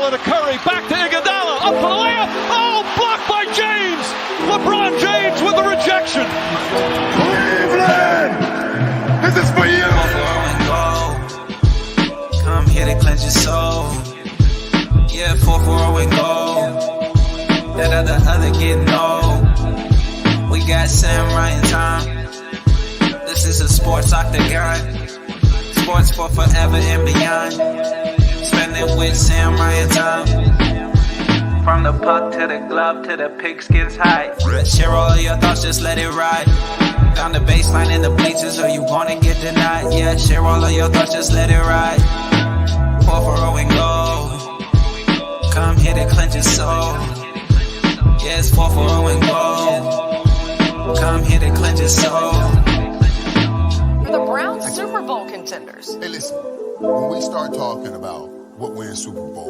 Iguodala to Curry, back to Iguodala, up for the layup. Oh, blocked by James. LeBron James with the rejection. Cleveland, this is for you. Come here to cleanse your soul. Yeah, 4-4 and go. That other getting old. We got Sam, Ryan, Thom. This is a sports octagon. Sports for forever and beyond. Spend it with Sam, Ryan, Thom. From the puck to the glove to the pigskins high. Share all your thoughts, just let it ride. Down the baseline in the bleachers, or you wanna get denied. Yeah, share all of your thoughts, just let it ride. 4-4 and go. Come here to cleanse your soul. Yeah, it's 4-4 and go. Come here to cleanse your soul. The Browns Super Bowl contenders. Hey, listen, when we start talking about what wins Super Bowl,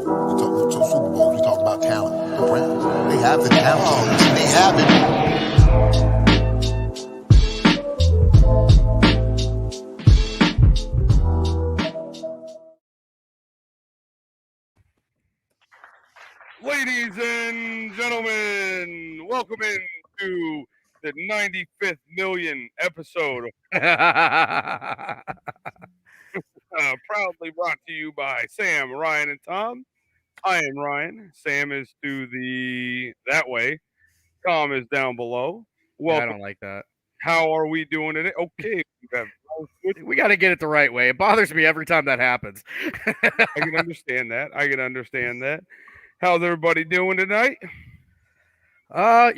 we talk about talent. The Browns, they have the talent. They have it. Ladies and gentlemen, welcome into the 95th million episode. Proudly brought to you by Sam, Ryan, and Thom. I am Ryan. Sam is to that way. Thom is down below. Welcome. I don't like that. How are we doing today? Okay. We got to get it the right way. It bothers me every time that happens. I can understand that. How's everybody doing tonight? Okay.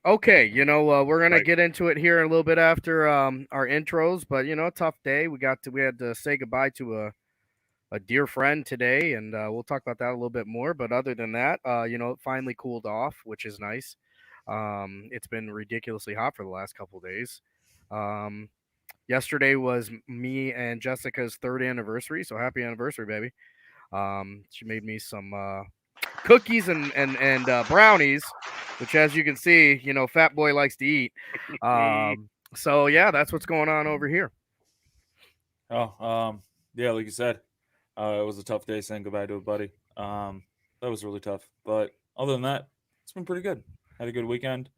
We're gonna get into it here a little bit after our intros, but tough day. We had to say goodbye to a dear friend today, and we'll talk about that a little bit more. But other than that, it finally cooled off, which is nice. It's been ridiculously hot for the last couple of days. Yesterday was me and Jessica's 3rd anniversary, so happy anniversary, baby. She made me some cookies and brownies, which, as you can see, Fat Boy likes to eat. So yeah, that's what's going on over here. Yeah, like you said, it was a tough day saying goodbye to a buddy. That was really tough, but other than that, it's been pretty good. Had a good weekend.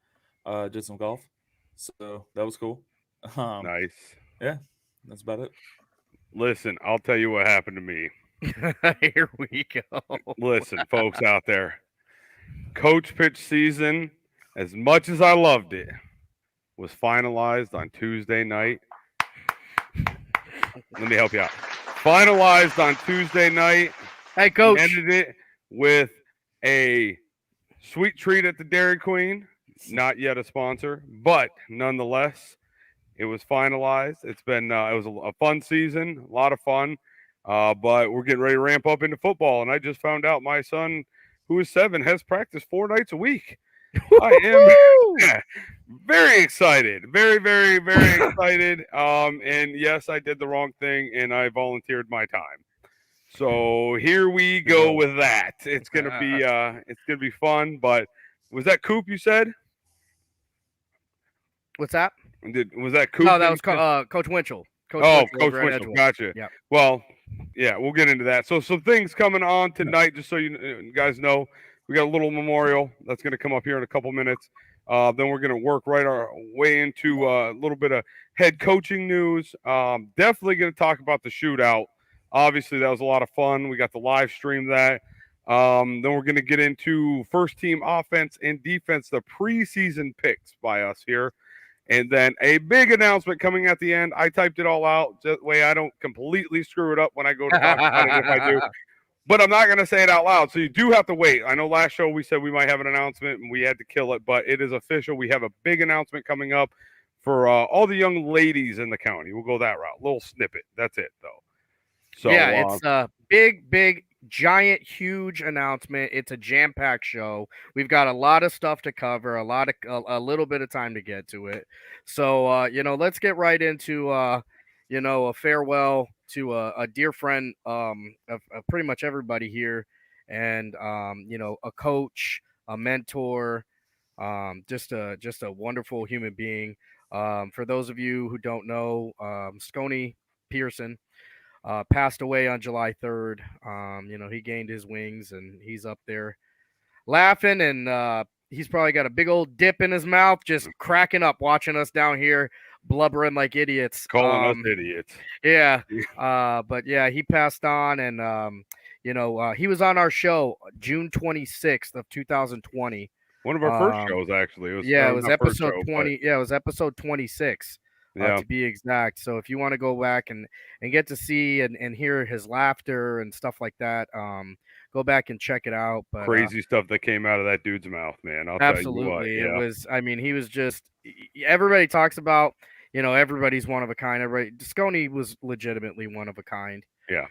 Did some golf, so that was cool. Nice. Yeah, that's about it. Listen, I'll tell you what happened to me. Here we go. Listen, folks out there, coach pitch season, as much as I loved it, was finalized on Tuesday night. Let me help you out. Finalized on Tuesday night. Hey, coach. Ended it with a sweet treat at the Dairy Queen. Not yet a sponsor, but nonetheless, it was finalized. It's been it was a fun season, a lot of fun. But we're getting ready to ramp up into football, and I just found out my son, who is 7, has practice 4 nights a week. I am very excited, very, very, very excited. And yes, I did the wrong thing, and I volunteered my time. So here we go with that. It's gonna be fun. But was that Coop you said? What's that? Was that Coop? No, that was Coach Winchell. Coach Winchell. Gotcha. Yep. Well, yeah, we'll get into that. So some things coming on tonight, just so you guys know. We got a little memorial that's going to come up here in a couple minutes. Then we're going to work right our way into a little bit of head coaching news. Definitely going to talk about the shootout. Obviously, that was a lot of fun. We got the live stream that. Then we're going to get into first team offense and defense, the preseason picks by us here. And then a big announcement coming at the end. I typed it all out that way I don't completely screw it up when I go to talk about it if I do. But I'm not going to say it out loud. So you do have to wait. I know last show we said we might have an announcement and we had to kill it, but it is official. We have a big announcement coming up for all the young ladies in the county. We'll go that route. Little snippet. That's it, though. So yeah, it's a big, giant, huge announcement. It's a jam-packed show. We've got a lot of stuff to cover, a little bit of time to get to it. So, let's get right into, a farewell to a dear friend of pretty much everybody here, and a coach, a mentor, just a wonderful human being. For those of you who don't know, Scony Pearson. passed away on July 3rd. He gained his wings and he's up there laughing, and he's probably got a big old dip in his mouth, just cracking up, watching us down here blubbering like idiots. Calling us idiots. Yeah. But yeah, he passed on, and he was on our show June 26th of 2020. One of our first shows, actually. It was episode 20. Yeah, it was episode 26. To be exact. So if you want to go back and get to see and hear his laughter and stuff like that, go back and check it out. But crazy stuff that came out of that dude's mouth, man. I'll absolutely. tell you what. It was, he was just, everybody talks about, everybody's one of a kind. Scony was legitimately one of a kind. Yeah.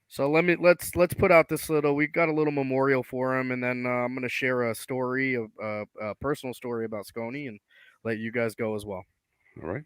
So let's put out this we've got a little memorial for him, and then I'm going to share a story of a personal story about Scony and let you guys go as well. All right.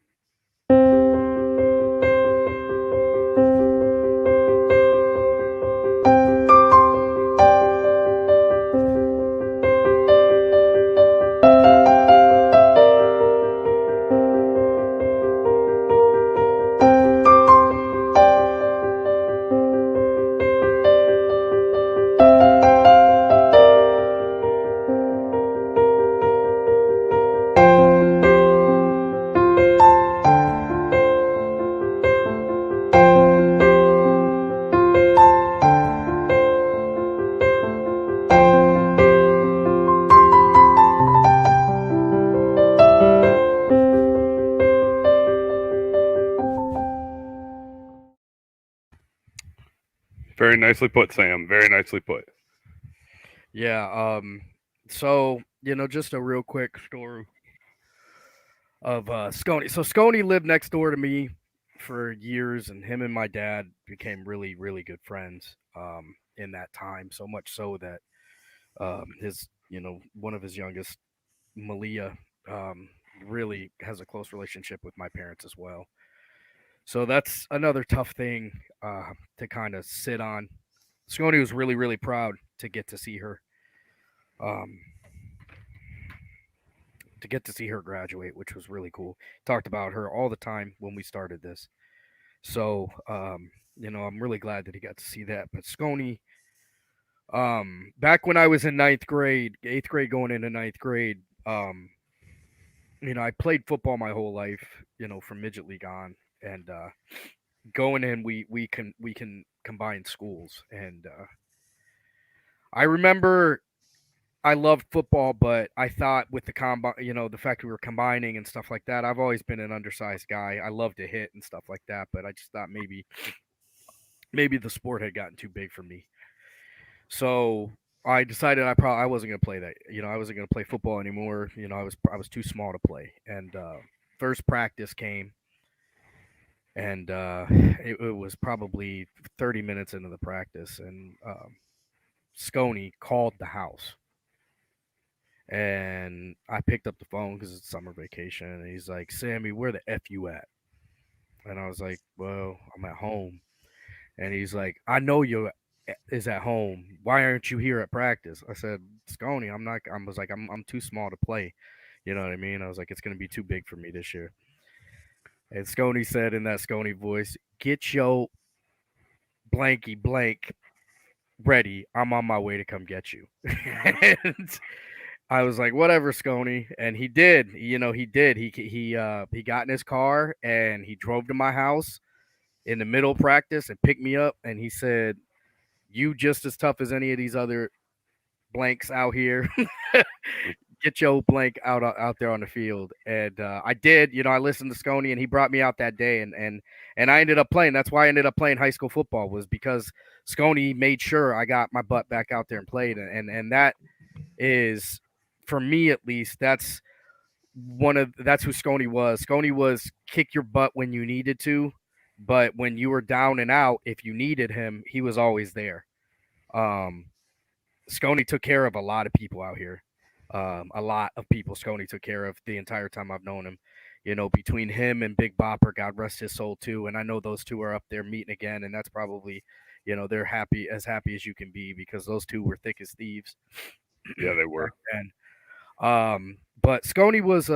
Very nicely put, Sam. Very nicely put. Yeah. So, just a real quick story of Scony. So Scony lived next door to me for years, and him and my dad became really, really good friends in that time. So much so that his, one of his youngest, Malia, really has a close relationship with my parents as well. So that's another tough thing to kind of sit on. Scony was really, really proud to get to see her. To get to see her graduate, which was really cool. Talked about her all the time when we started this. So, I'm really glad that he got to see that. But Scony, back when I was in 8th grade going into 9th grade, I played football my whole life, from midget league on, and going in, we can combine schools, and I remember I loved football, but I thought with the the fact we were combining and stuff like that, I've always been an undersized guy. I love to hit and stuff like that, but I just thought maybe the sport had gotten too big for me. So I decided I wasn't going to play that. I wasn't going to play football anymore. I was too small to play. And first practice came, and it was probably 30 minutes into the practice, and Scony called the house. And I picked up the phone because it's summer vacation, and he's like, "Sammy, where the F you at?" And I was like, "Well, I'm at home." And he's like, "I know you is at home. Why aren't you here at practice?" I said, "Scony, I'm not." I was like, "I'm too small to play." You know what I mean? I was like, "It's gonna be too big for me this year." And Scony said in that Scony voice, "Get your blanky blank ready. I'm on my way to come get you." And I was like, "Whatever, Scony," and he did. He did. He got in his car and he drove to my house in the middle of practice and picked me up. And he said, "You just as tough as any of these other blanks out here. Get your blank out there on the field." And I did. I listened to Scony, and he brought me out that day, and I ended up playing. That's why I ended up playing high school football, was because Scony made sure I got my butt back out there and played. And that is, for me at least, that's who Scony was. Scony was kick your butt when you needed to, but when you were down and out, if you needed him, he was always there. Scony took care of a lot of people out here. A lot of people Scony took care of the entire time I've known him. Between him and Big Bopper, God rest his soul too. And I know those two are up there meeting again, and that's probably, they're happy as you can be, because those two were thick as thieves. Yeah, they were. But Scony was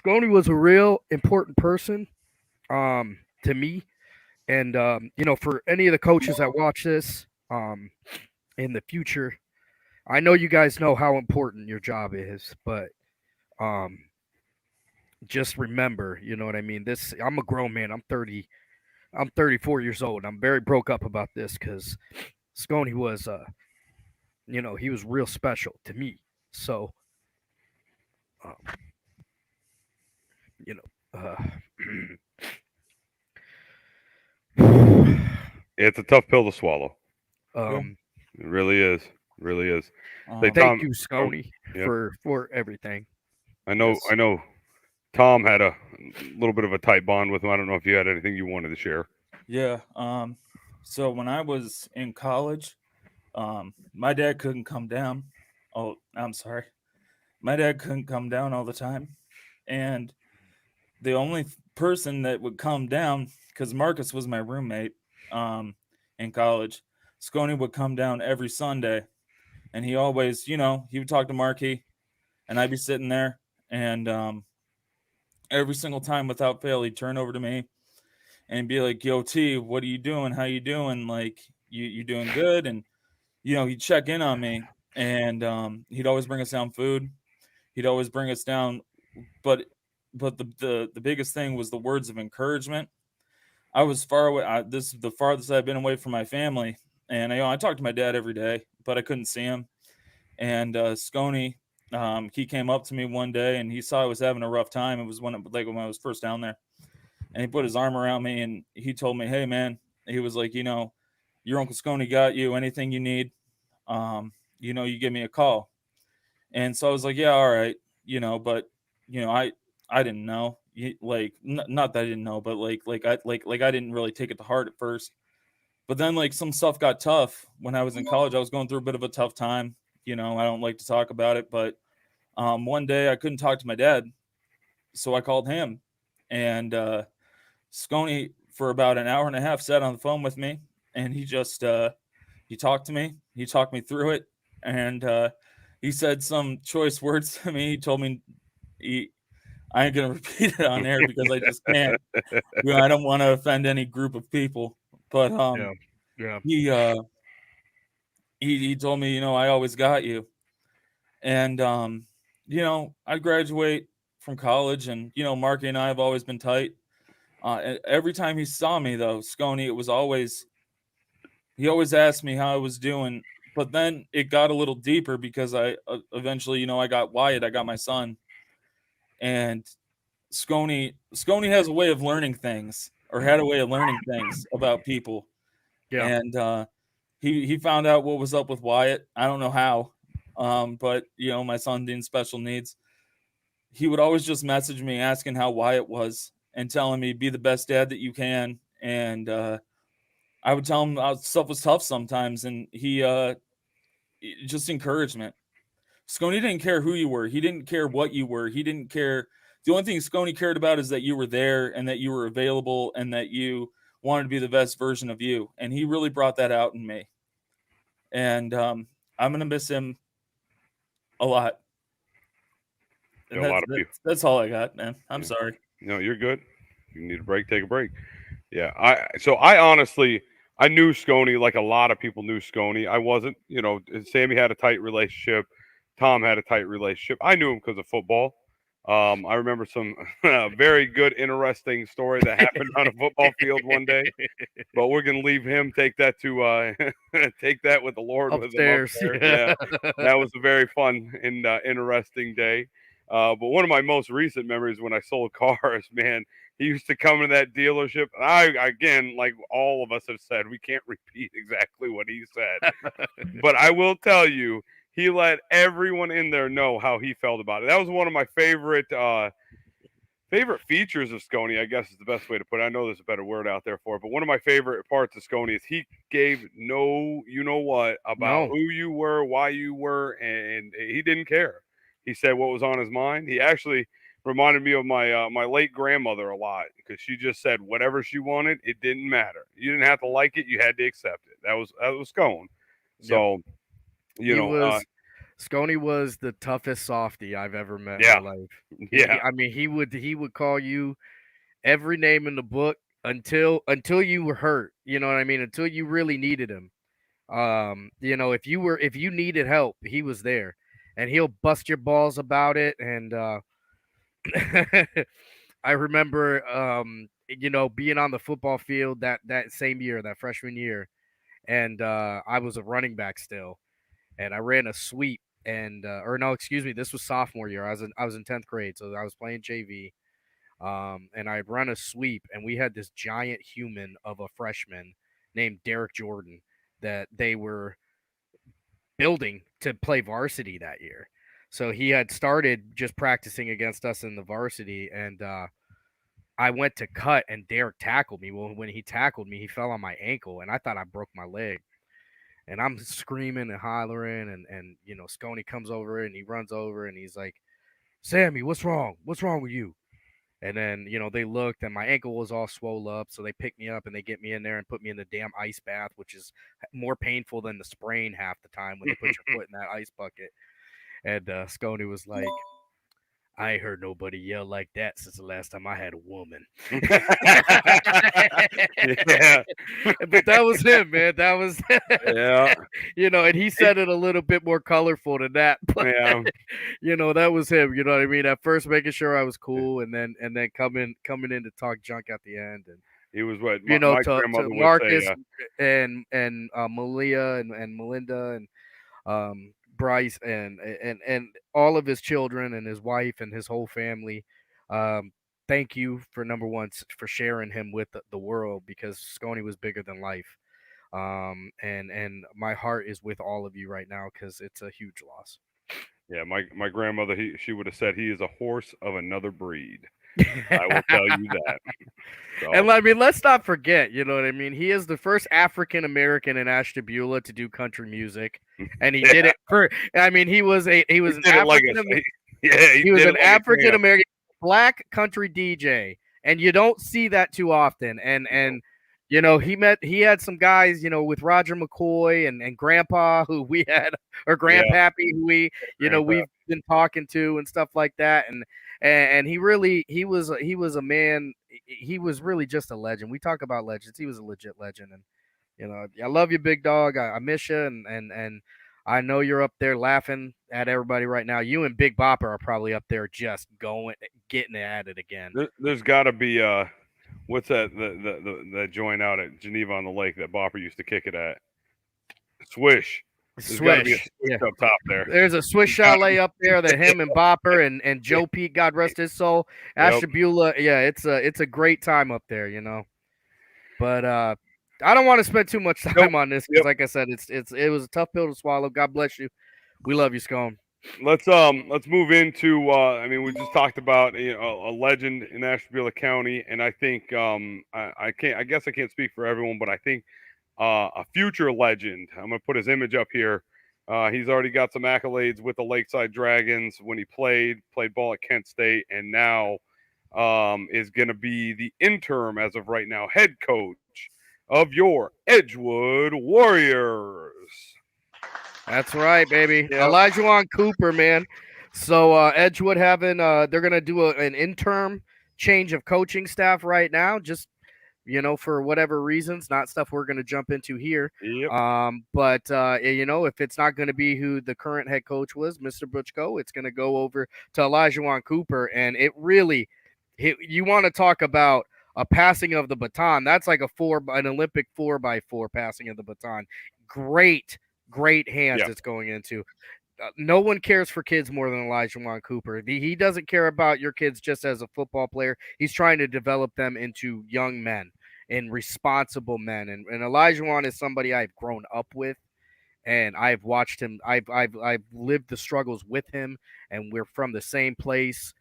Scony was a real important person. to me. And for any of the coaches that watch this in the future, I know you guys know how important your job is, but just remember, you know what I mean? I'm a grown man. I'm 30. I'm 34 years old. I'm very broke up about this because Scony was, he was real special to me. So, um, you know, It's a tough pill to swallow. um, It really is. It really is. Say, thank Tom, you, Scony, yeah. for everything. I know. Yes. I know. Tom had a little bit of a tight bond with him. I don't know if you had anything you wanted to share. Yeah. So when I was in college, my dad couldn't come down. Oh, I'm sorry. My dad couldn't come down all the time. And the only person that would come down, because Marcus was my roommate in college, Scony would come down every Sunday. And he always, he would talk to Marky, and I'd be sitting there. And every single time without fail, he'd turn over to me and be like, "Yo, T, what are you doing? How you doing? Like, you doing good?" And he'd check in on me, and he'd always bring us down food. He'd always bring us down, but the biggest thing was the words of encouragement. I was far away. This is the farthest I've been away from my family, and I talked to my dad every day, but I couldn't see him. And Scony, he came up to me one day, and he saw I was having a rough time. It was when I was first down there. And he put his arm around me and he told me, "Hey, man," he was like, "your Uncle Scony got you. Anything you need, you give me a call." And so I was like, "Yeah, all right," but I didn't know, not that I didn't know, but I didn't really take it to heart at first. But then some stuff got tough when I was in college. I was going through a bit of a tough time. I don't like to talk about it, but one day I couldn't talk to my dad, so I called him, and Scony for about an hour and a half sat on the phone with me, and he just he talked to me. He talked me through it, and he said some choice words to me. He told me I ain't gonna repeat it on air because I just can't. I don't want to offend any group of people, but Yeah. he told me, I always got you, and I graduate from college, and Marky and I have always been tight. Every time he saw me, though, Scony, he always asked me how I was doing. But then it got a little deeper because I eventually, I got Wyatt, I got my son, and Scony has a way of learning things, or had a way of learning things about people. Yeah. And he found out what was up with Wyatt. I don't know how, but my son being special needs, he would always just message me asking how Wyatt was and telling me, "Be the best dad that you can." And I would tell him stuff was tough sometimes, and he just encouragement. Scony didn't care who you were. He didn't care what you were. He didn't care. The only thing Scony cared about is that you were there and that you were available and that you wanted to be the best version of you. And he really brought that out in me. And I'm going to miss him a lot. And A lot of people. That's all I got, man. I'm sorry. No, you're good. You need a break, take a break. Yeah. I honestly, I knew Scony like a lot of people knew Scony. I wasn't, Sammy had a tight relationship. Thom had a tight relationship. I knew him because of football. I remember some very good, interesting story that happened on a football field one day. But we're gonna leave him take that to take that with the Lord Upstairs. with him upstairs. Yeah, that was a very fun and interesting day. But one of my most recent memories when I sold cars, man, he used to come to that dealership. Again, like all of us have said, we can't repeat exactly what he said, but I will tell you, he let everyone in there know how he felt about it. That was one of my favorite features of Scony, I guess is the best way to put it. I know there's a better word out there for it, but one of my favorite parts of Scony is he gave no, about who you were, why you were, and he didn't care. He said what was on his mind. He actually reminded me of my late grandmother a lot because she just said whatever she wanted, it didn't matter. You didn't have to like it, you had to accept it. That was Scone. So. Yep. Scony was the toughest softy I've ever met in my life. Yeah. I mean, he would call you every name in the book until you were hurt. You know what I mean? Until you really needed him. You know, if you needed help, he was there, and he'll bust your balls about it. And I remember, you know, being on the football field that same year, that freshman year, and I was a running back still, and I ran a sweep, and or no, excuse me, this was sophomore year. I was in 10th grade, so I was playing JV. And I run a sweep, and we had this giant human of a freshman named Derek Jordan that they were building to play varsity that year. So he had started just practicing against us in the varsity, and I went to cut, and Derek tackled me. Well, when he tackled me, he fell on my ankle, and I thought I broke my leg. And I'm screaming and hollering, and you know, Scony comes over and he runs over and he's like, "Sammy, what's wrong? What's wrong with you?" And then, you know, they looked and my ankle was all swole up. So they picked me up and they get me in there and put me in the damn ice bath, which is more painful than the sprain half the time when they put your foot in that ice bucket. And Scony was like, "I ain't heard nobody yell like that since the last time I had a woman." Yeah. But that was him, man. That was, Yeah. you know, and he said it a little bit more colorful than that. But, Yeah. you know, that was him. You know what I mean? At first, making sure I was cool, and then coming in to talk junk at the end, and He was what you know, my to grandmother would Marcus say. and Malia and Melinda and Bryce and all of his children and his wife and his whole family. Thank you for number one for sharing him with the world, because Scony was bigger than life. And my heart is with all of you right now because it's a huge loss. Yeah, my grandmother, she would have said he is a horse of another breed. I will tell you that. So, And I mean, let's not forget, you know what I mean? He is the first African American in Ashtabula to do country music, and he did it for. I mean, he was an did it African. he He was did an it like a champ. African American black country DJ, and you don't see that too often. And you know, he had some guys, you know, with Roger McCoy and Grandpa who we had, or Grandpappy who we've been talking to and stuff like that. And he was a man. He was really just a legend. We talk about legends. He was a legit legend. And you know, I love you, big dog. I miss you, and I know you're up there laughing at everybody right now. You and Big Bopper are probably up there just getting at it again. There's got to be what's that the joint out at Geneva on the Lake that Bopper used to kick it at? Swish. There's got to be a Swish up top there. There's a Swiss Chalet up there that him and Bopper and Joe Pete, God rest his soul, Ashtabula. Yeah, it's a great time up there, you know. But I don't want to spend too much time on this because, like I said, it was a tough pill to swallow. God bless you. We love you, Scone. Let's move into I mean, we just talked about, you know, a legend in Ashtabula County, and I think I guess I can't speak for everyone, but I think a future legend. I'm gonna put his image up here. He's already got some accolades with the Lakeside Dragons when he played ball at Kent State, and now is gonna be the interim, as of right now, head coach of your Edgewood Warriors. That's right, baby. Yep. Elijah Cooper, man. So Edgewood having they're gonna do an interim change of coaching staff right now, just, you know, for whatever reasons, not stuff we're gonna jump into here. Yep. But you know, if it's not gonna be who the current head coach was, Mr. Butchko, it's gonna go over to Elijah Cooper, and it really, you want to talk about a passing of the baton? That's like an Olympic 4x4 passing of the baton. Great hands it's going into. No one cares for kids more than Elijah Cooper. He doesn't care about your kids just as a football player. He's trying to develop them into young men and responsible men. And Elijah is somebody I've grown up with, and I've watched him. I've lived the struggles with him, and we're from the same place.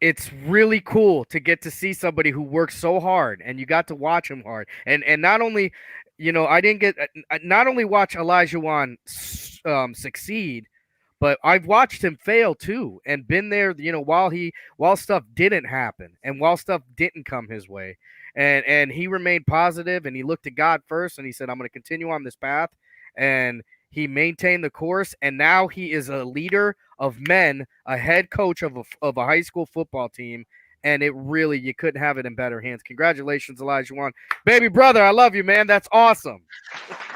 It's really cool to get to see somebody who works so hard, and you got to watch him hard. And not only, you know, I didn't get not only watch Elijah succeed, but I've watched him fail too, and been there, you know, while stuff didn't happen and while stuff didn't come his way, and he remained positive, and he looked to God first, and he said, "I'm going to continue on this path," and he maintained the course, and now he is a leader of men, a head coach of a high school football team, and it really, you couldn't have it in better hands. Congratulations, Elijah Wan. Baby brother, I love you, man. That's awesome.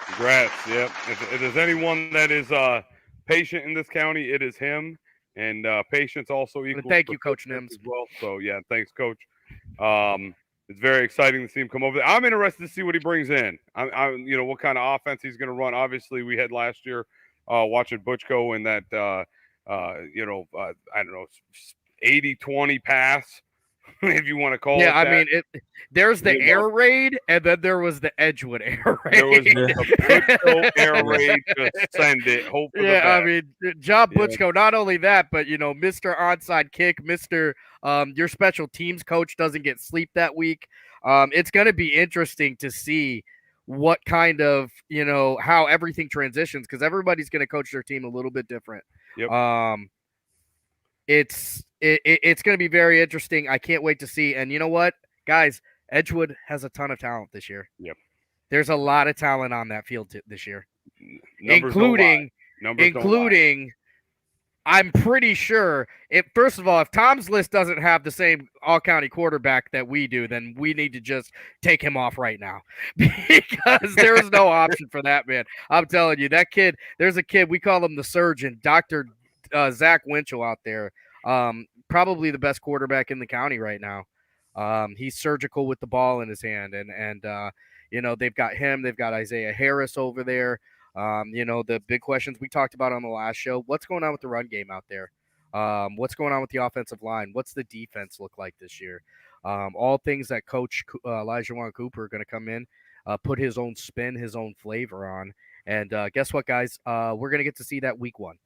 Congrats. Yep. If there's anyone that is patient in this county, it is him. And patience also equals Thank you, Coach persistence Nims. as well. So yeah, thanks, Coach. It's very exciting to see him come over there. I'm interested to see what he brings in. I'm what kind of offense he's going to run. Obviously, we had last year watching Butchko in that I don't know 80-20 pass, if you want to call it. Yeah, I that. mean, there's the air raid, and then there was the Edgewood air raid. There was the Butchko air raid. Just send it. Hope for the best. I mean, Job Butchko. Not only that, but Mr. Onside Kick, Mr. Your special teams coach doesn't get sleep that week. It's going to be interesting to see what kind of how everything transitions, because everybody's going to coach their team a little bit different. Yep. It's going to be very interesting. I can't wait to see. And you know what, guys, Edgewood has a ton of talent this year. Yep. There's a lot of talent on that field this year, Numbers including I'm pretty sure first of all, if Tom's list doesn't have the same all-county quarterback that we do, then we need to just take him off right now, because there's no option for that, man. I'm telling you, that kid, there's a kid, we call him the surgeon, Dr. Zach Winchell out there. Probably the best quarterback in the county right now. He's surgical with the ball in his hand, and they've got him. They've got Isaiah Harris over there. The big questions we talked about on the last show. What's going on with the run game out there? What's going on with the offensive line? What's the defense look like this year? All things that Coach Elijah Wan Cooper are going to come in, put his own spin, his own flavor on. And guess what, guys? We're going to get to see that week 1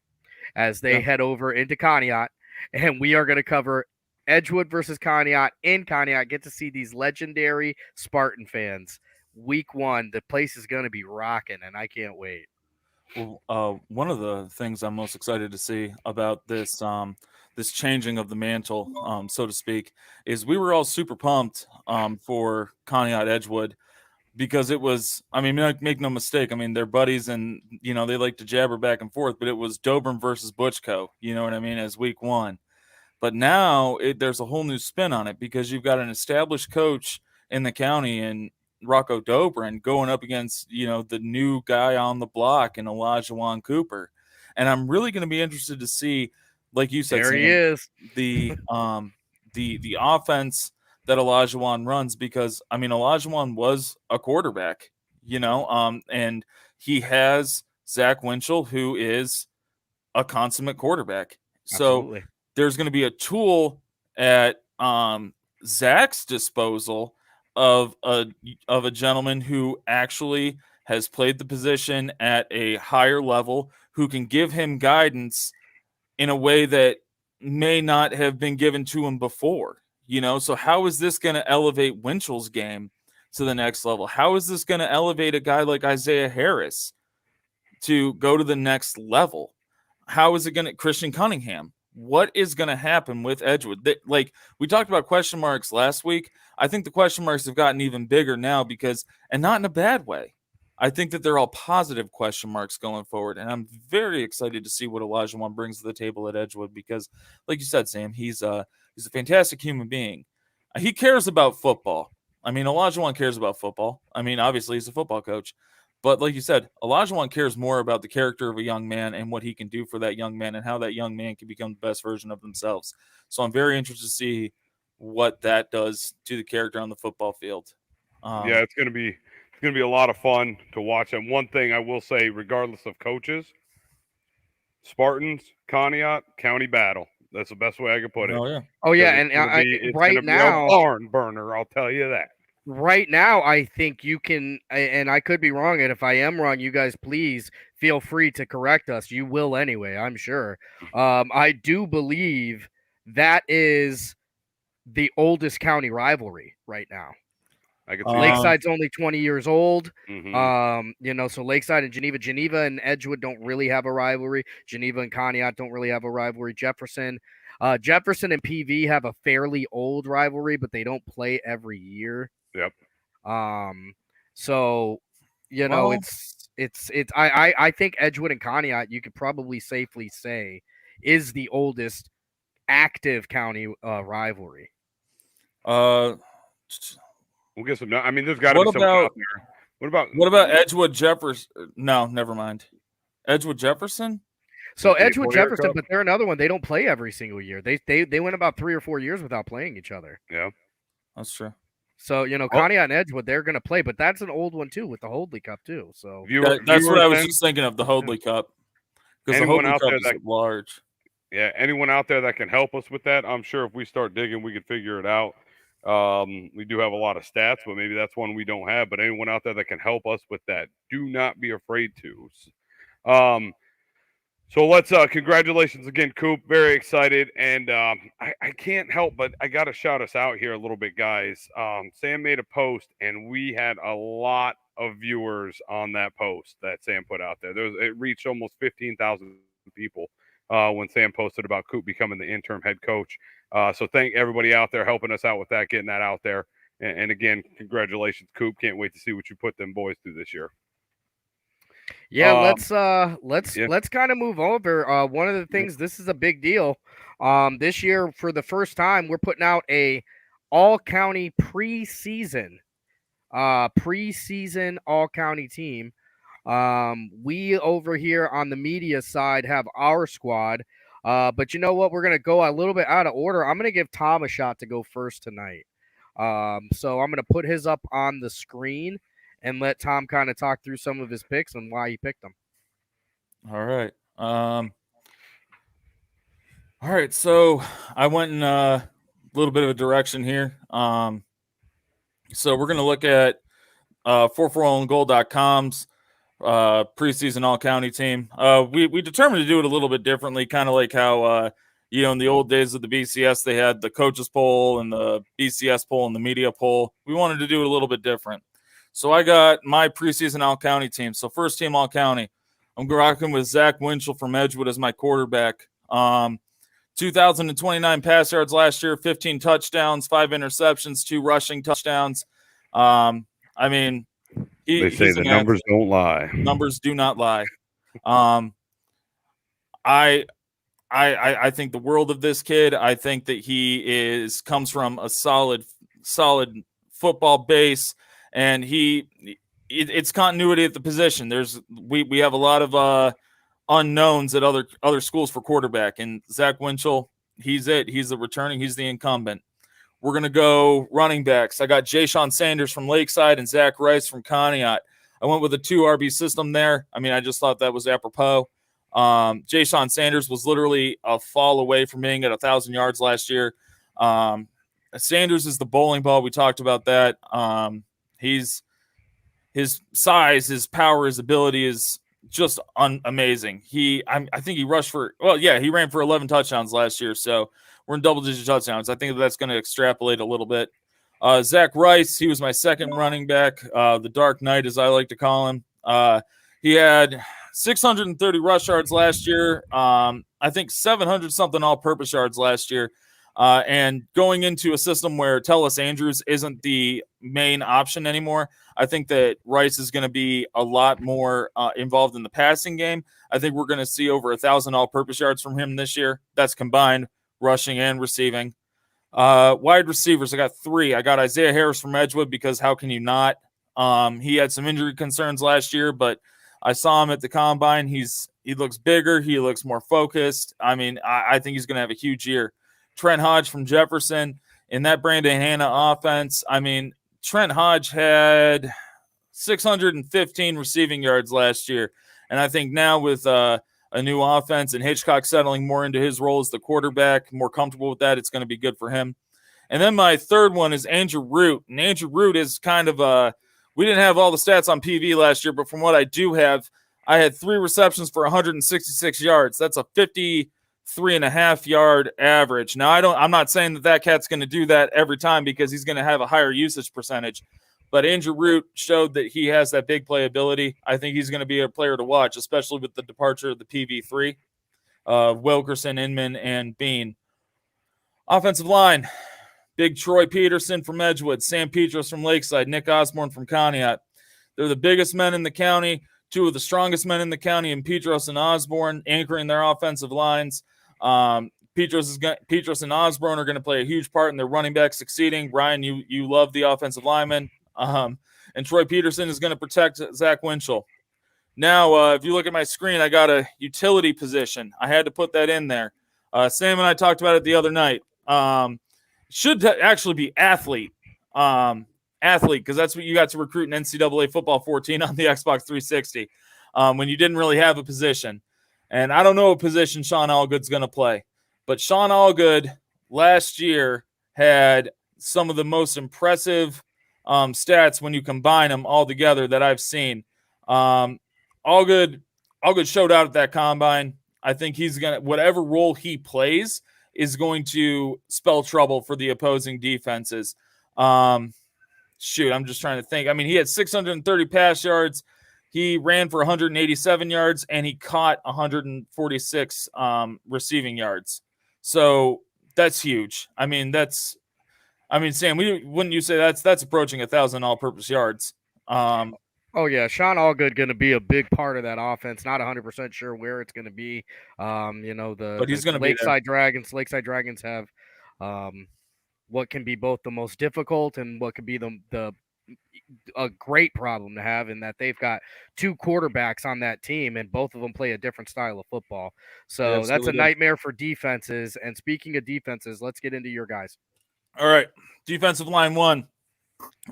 as they head over into Conneaut, and we are going to cover Edgewood versus Conneaut in Conneaut. Get to see these legendary Spartan fans. Week 1, the place is going to be rocking, and I can't wait. Well, one of the things I'm most excited to see about this this changing of the mantle, so to speak, is we were all super pumped for Conneaut Edgewood, because it was, I mean, make no mistake, I mean, they're buddies, and they like to jabber back and forth, but it was Dobrin versus Butchko, you know what I mean, as week 1. But now there's a whole new spin on it, because you've got an established coach in the county and Rocco Dobrin going up against, the new guy on the block in Elijah Wan Cooper. And I'm really going to be interested to see, like you said, there he is, the offense that Elijah Wan runs, because I mean, Elijah Wan was a quarterback, and he has Zach Winchell, who is a consummate quarterback. Absolutely. So there's going to be a tool at Zach's disposal of a gentleman who actually has played the position at a higher level, who can give him guidance in a way that may not have been given to him before. So how is this going to elevate Winchell's game to the next level? How is this going to elevate a guy like Isaiah Harris to go to the next level? How is it going to Christian Cunningham? What is going to happen with Edgewood? Like we talked about question marks last week. I think the question marks have gotten even bigger now, because, and not in a bad way, I think that they're all positive question marks going forward. And I'm very excited to see what Elijah Wan brings to the table at Edgewood, because like you said, Sam, he's a fantastic human being. He cares about football. I mean, Elijah Wan cares about football. I mean, obviously he's a football coach, but like you said, Elijah Wan cares more about the character of a young man and what he can do for that young man and how that young man can become the best version of themselves. So I'm very interested to see what that does to the character on the football field. Yeah, it's gonna be a lot of fun to watch. And one thing I will say, regardless of coaches, Spartans, Conneaut, county battle. That's the best way I could put it. Oh yeah, and it's right gonna be now, a barn burner. I'll tell you that. Right now, I think you can, and I could be wrong, and if I am wrong, you guys please feel free to correct us. You will anyway, I'm sure. I do believe that is the oldest county rivalry right now. I can see Lakeside's only 20 years old. Mm-hmm. So Lakeside and Geneva and Edgewood don't really have a rivalry. Geneva and Conneaut don't really have a rivalry. Jefferson and PV have a fairly old rivalry, but they don't play every year. Yep. So it's I think Edgewood and Conneaut, you could probably safely say, is the oldest active county rivalry. Uh, We'll get some. I mean, there's got to be What someone about- out there. what about Edgewood Jefferson? No, never mind. Edgewood Jefferson? So The Edgewood Boyer Jefferson, Cup? but they're another one. They don't play every single year. They went about 3 or 4 years without playing each other. Yeah. That's true. So, Conneaut and Edgewood, they're going to play, but that's an old one too with the Hoadley Cup too. So That's what I was then, just thinking of, the Hoadley Cup. Because the Anyone Hoadley out Cup there is large. Yeah, anyone out there that can help us with that, I'm sure if we start digging, we could figure it out. We do have a lot of stats, but maybe that's one we don't have. But anyone out there that can help us with that, do not be afraid to. So let's congratulations again, Coop. Very excited, and I can't help but I got to shout us out here a little bit, guys. Sam made a post, and we had a lot of viewers on that post that Sam put out there. It reached almost 15,000 people when Sam posted about Coop becoming the interim head coach. So thank everybody out there helping us out with that, getting that out there. And again, congratulations, Coop. Can't wait to see what you put them boys through this year. yeah, let's kind of move over. One of the things, this is a big deal. This year, for the first time, we're putting out a all-county preseason all-county team. We over here on the media side have our squad. But you know what? We're going to go a little bit out of order. I'm going to give Thom a shot to go first tonight. So I'm going to put his up on the screen and let Thom kind of talk through some of his picks and why he picked them. All right. All right. So I went in a little bit of a direction here. So we're going to look at 44ongoal.com's preseason all-county team. We determined to do it a little bit differently, kind of like how in the old days of the BCS, they had the coaches poll and the BCS poll and the media poll. We wanted to do it a little bit different. So I got my preseason all-county team. So first team all-county, I'm rocking with Zach Winchell from Edgewood as my quarterback. 2,029 pass yards last year, 15 touchdowns, 5 interceptions, 2 rushing touchdowns. I mean, They say the numbers don't lie. Numbers do not lie. I think the world of this kid. I think that he comes from a solid football base, and it's continuity at the position. We have a lot of unknowns at other schools for quarterback, and Zach Winchell, he's it. He's the returning. He's the incumbent. We're going to go running backs. I got Jay-Sean Sanders from Lakeside and Zach Rice from Conneaut. I went with a 2 RB system there. I mean, I just thought that was apropos. Jay-Sean Sanders was literally a fall away from being at 1,000 yards last year. Sanders is the bowling ball. We talked about that. His size, his power, his ability is just amazing. I think he rushed he ran for 11 touchdowns last year. So we're in double-digit touchdowns. I think that's going to extrapolate a little bit. Zach Rice, he was my second running back, the Dark Knight, as I like to call him. He had 630 rush yards last year. I think 700-something all-purpose yards last year. And going into a system where Tellis Andrews isn't the main option anymore, I think that Rice is going to be a lot more involved in the passing game. I think we're going to see over 1,000 all-purpose yards from him this year. That's combined rushing and receiving. Wide receivers, I got 3. I got Isaiah Harris from Edgewood because how can you not? He had some injury concerns last year, but I saw him at the combine. He looks bigger. He looks more focused. I mean, I think he's going to have a huge year. Trent Hodge from Jefferson in that Brandon Hanna offense. I mean, Trent Hodge had 615 receiving yards last year. And I think now with a new offense and Hitchcock settling more into his role as the quarterback, more comfortable with that, it's going to be good for him. And then my third one is Andrew Root. And Andrew Root is kind of we didn't have all the stats on PV last year, but from what I do have, I had 3 receptions for 166 yards. That's a 53.5 yard average. Now, I'm not saying that cat's going to do that every time because he's going to have a higher usage percentage. But Andrew Root showed that he has that big playability. I think he's going to be a player to watch, especially with the departure of the PV3, Wilkerson, Inman, and Bean. Offensive line, big Troy Peterson from Edgewood, Sam Petros from Lakeside, Nick Osborne from Conneaut. They're the biggest men in the county, 2 of the strongest men in the county in Petros and Osborne, anchoring their offensive lines. Petros and Osborne are going to play a huge part in their running back succeeding. Ryan, you love the offensive lineman. And Troy Peterson is going to protect Zach Winchell. Now, if you look at my screen, I got a utility position. I had to put that in there. Sam and I talked about it the other night. Should actually be athlete. Athlete, because that's what you got to recruit in NCAA Football 14 on the Xbox 360 when you didn't really have a position. And I don't know what position Sean Allgood's going to play. But Sean Allgood last year had some of the most impressive stats when you combine them all together that I've seen. Allgood showed out at that combine. I think he's going to, whatever role he plays is going to spell trouble for the opposing defenses. I'm just trying to think. I mean, he had 630 pass yards. He ran for 187 yards, and he caught 146 receiving yards. So that's huge. I mean, Sam, wouldn't you say that's approaching 1,000 all-purpose yards? Oh yeah, Sean Allgood going to be a big part of that offense. Not 100% sure where it's going to be. But he's going to be Lakeside Dragons. Lakeside Dragons have what can be both the most difficult and what could be a great problem to have, in that they've got two quarterbacks on that team, and both of them play a different style of football. So that's a nightmare for defenses. And speaking of defenses, let's get into your guys. All right, defensive line 1,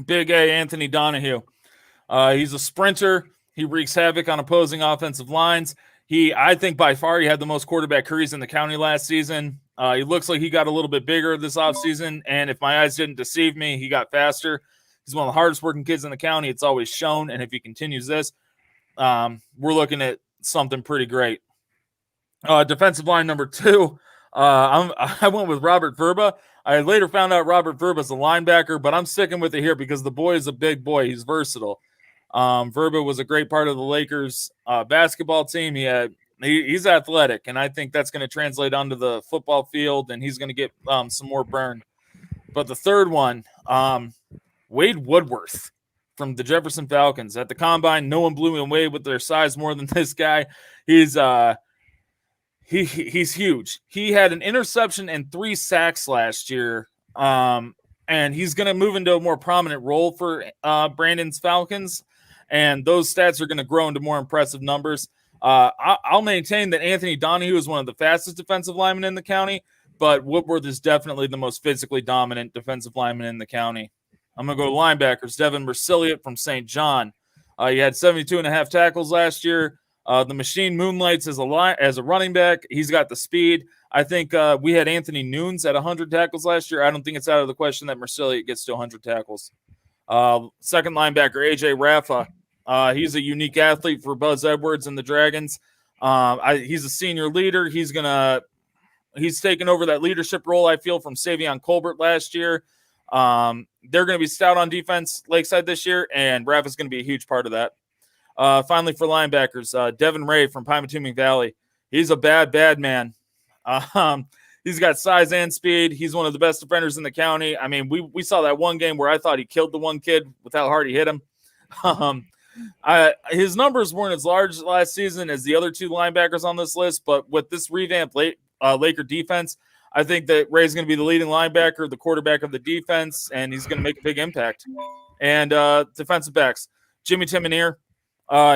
Big A Anthony Donahue. He's a sprinter. He wreaks havoc on opposing offensive lines. I think by far he had the most quarterback hurries in the county last season. He looks like he got a little bit bigger this offseason, and if my eyes didn't deceive me, he got faster. He's one of the hardest working kids in the county. It's always shown, and if he continues this, we're looking at something pretty great. Defensive line number 2, I went with Robert Verba. I later found out Robert Verba's a linebacker, but I'm sticking with it here because the boy is a big boy. He's versatile. Verba was a great part of the Lakers basketball team. He's athletic, and I think that's going to translate onto the football field, and he's going to get some more burn. But the third one, Wade Woodworth from the Jefferson Falcons. At the combine, no one blew him away with their size more than this guy. He's huge. He had an interception and 3 sacks last year, and he's going to move into a more prominent role for Brandon's Falcons, and those stats are going to grow into more impressive numbers. I'll maintain that Anthony Donahue is one of the fastest defensive linemen in the county, but Woodworth is definitely the most physically dominant defensive lineman in the county. I'm going to go to linebackers. Devin Mercilliot from St. John. He had 72.5 tackles last year. The machine moonlights as a running back. He's got the speed. I think we had Anthony Nunes at 100 tackles last year. I don't think it's out of the question that Mercilliot gets to 100 tackles. Second linebacker, AJ Raffa. He's a unique athlete for Buzz Edwards and the Dragons. He's a senior leader. He's taken over that leadership role, I feel, from Savion Colbert last year. They're going to be stout on defense, Lakeside, this year, and Raffa's going to be a huge part of that. Finally, for linebackers, Devin Ray from Pymatuming Valley. He's a bad man. He's got size and speed. He's one of the best defenders in the county. I mean, we saw that one game where I thought he killed the one kid with how hard he hit him. His numbers weren't as large last season as the other 2 linebackers on this list, but with this revamped Laker defense, I think that Ray's going to be the leading linebacker, the quarterback of the defense, and he's going to make a big impact. And defensive backs, Jimmy Timoneer.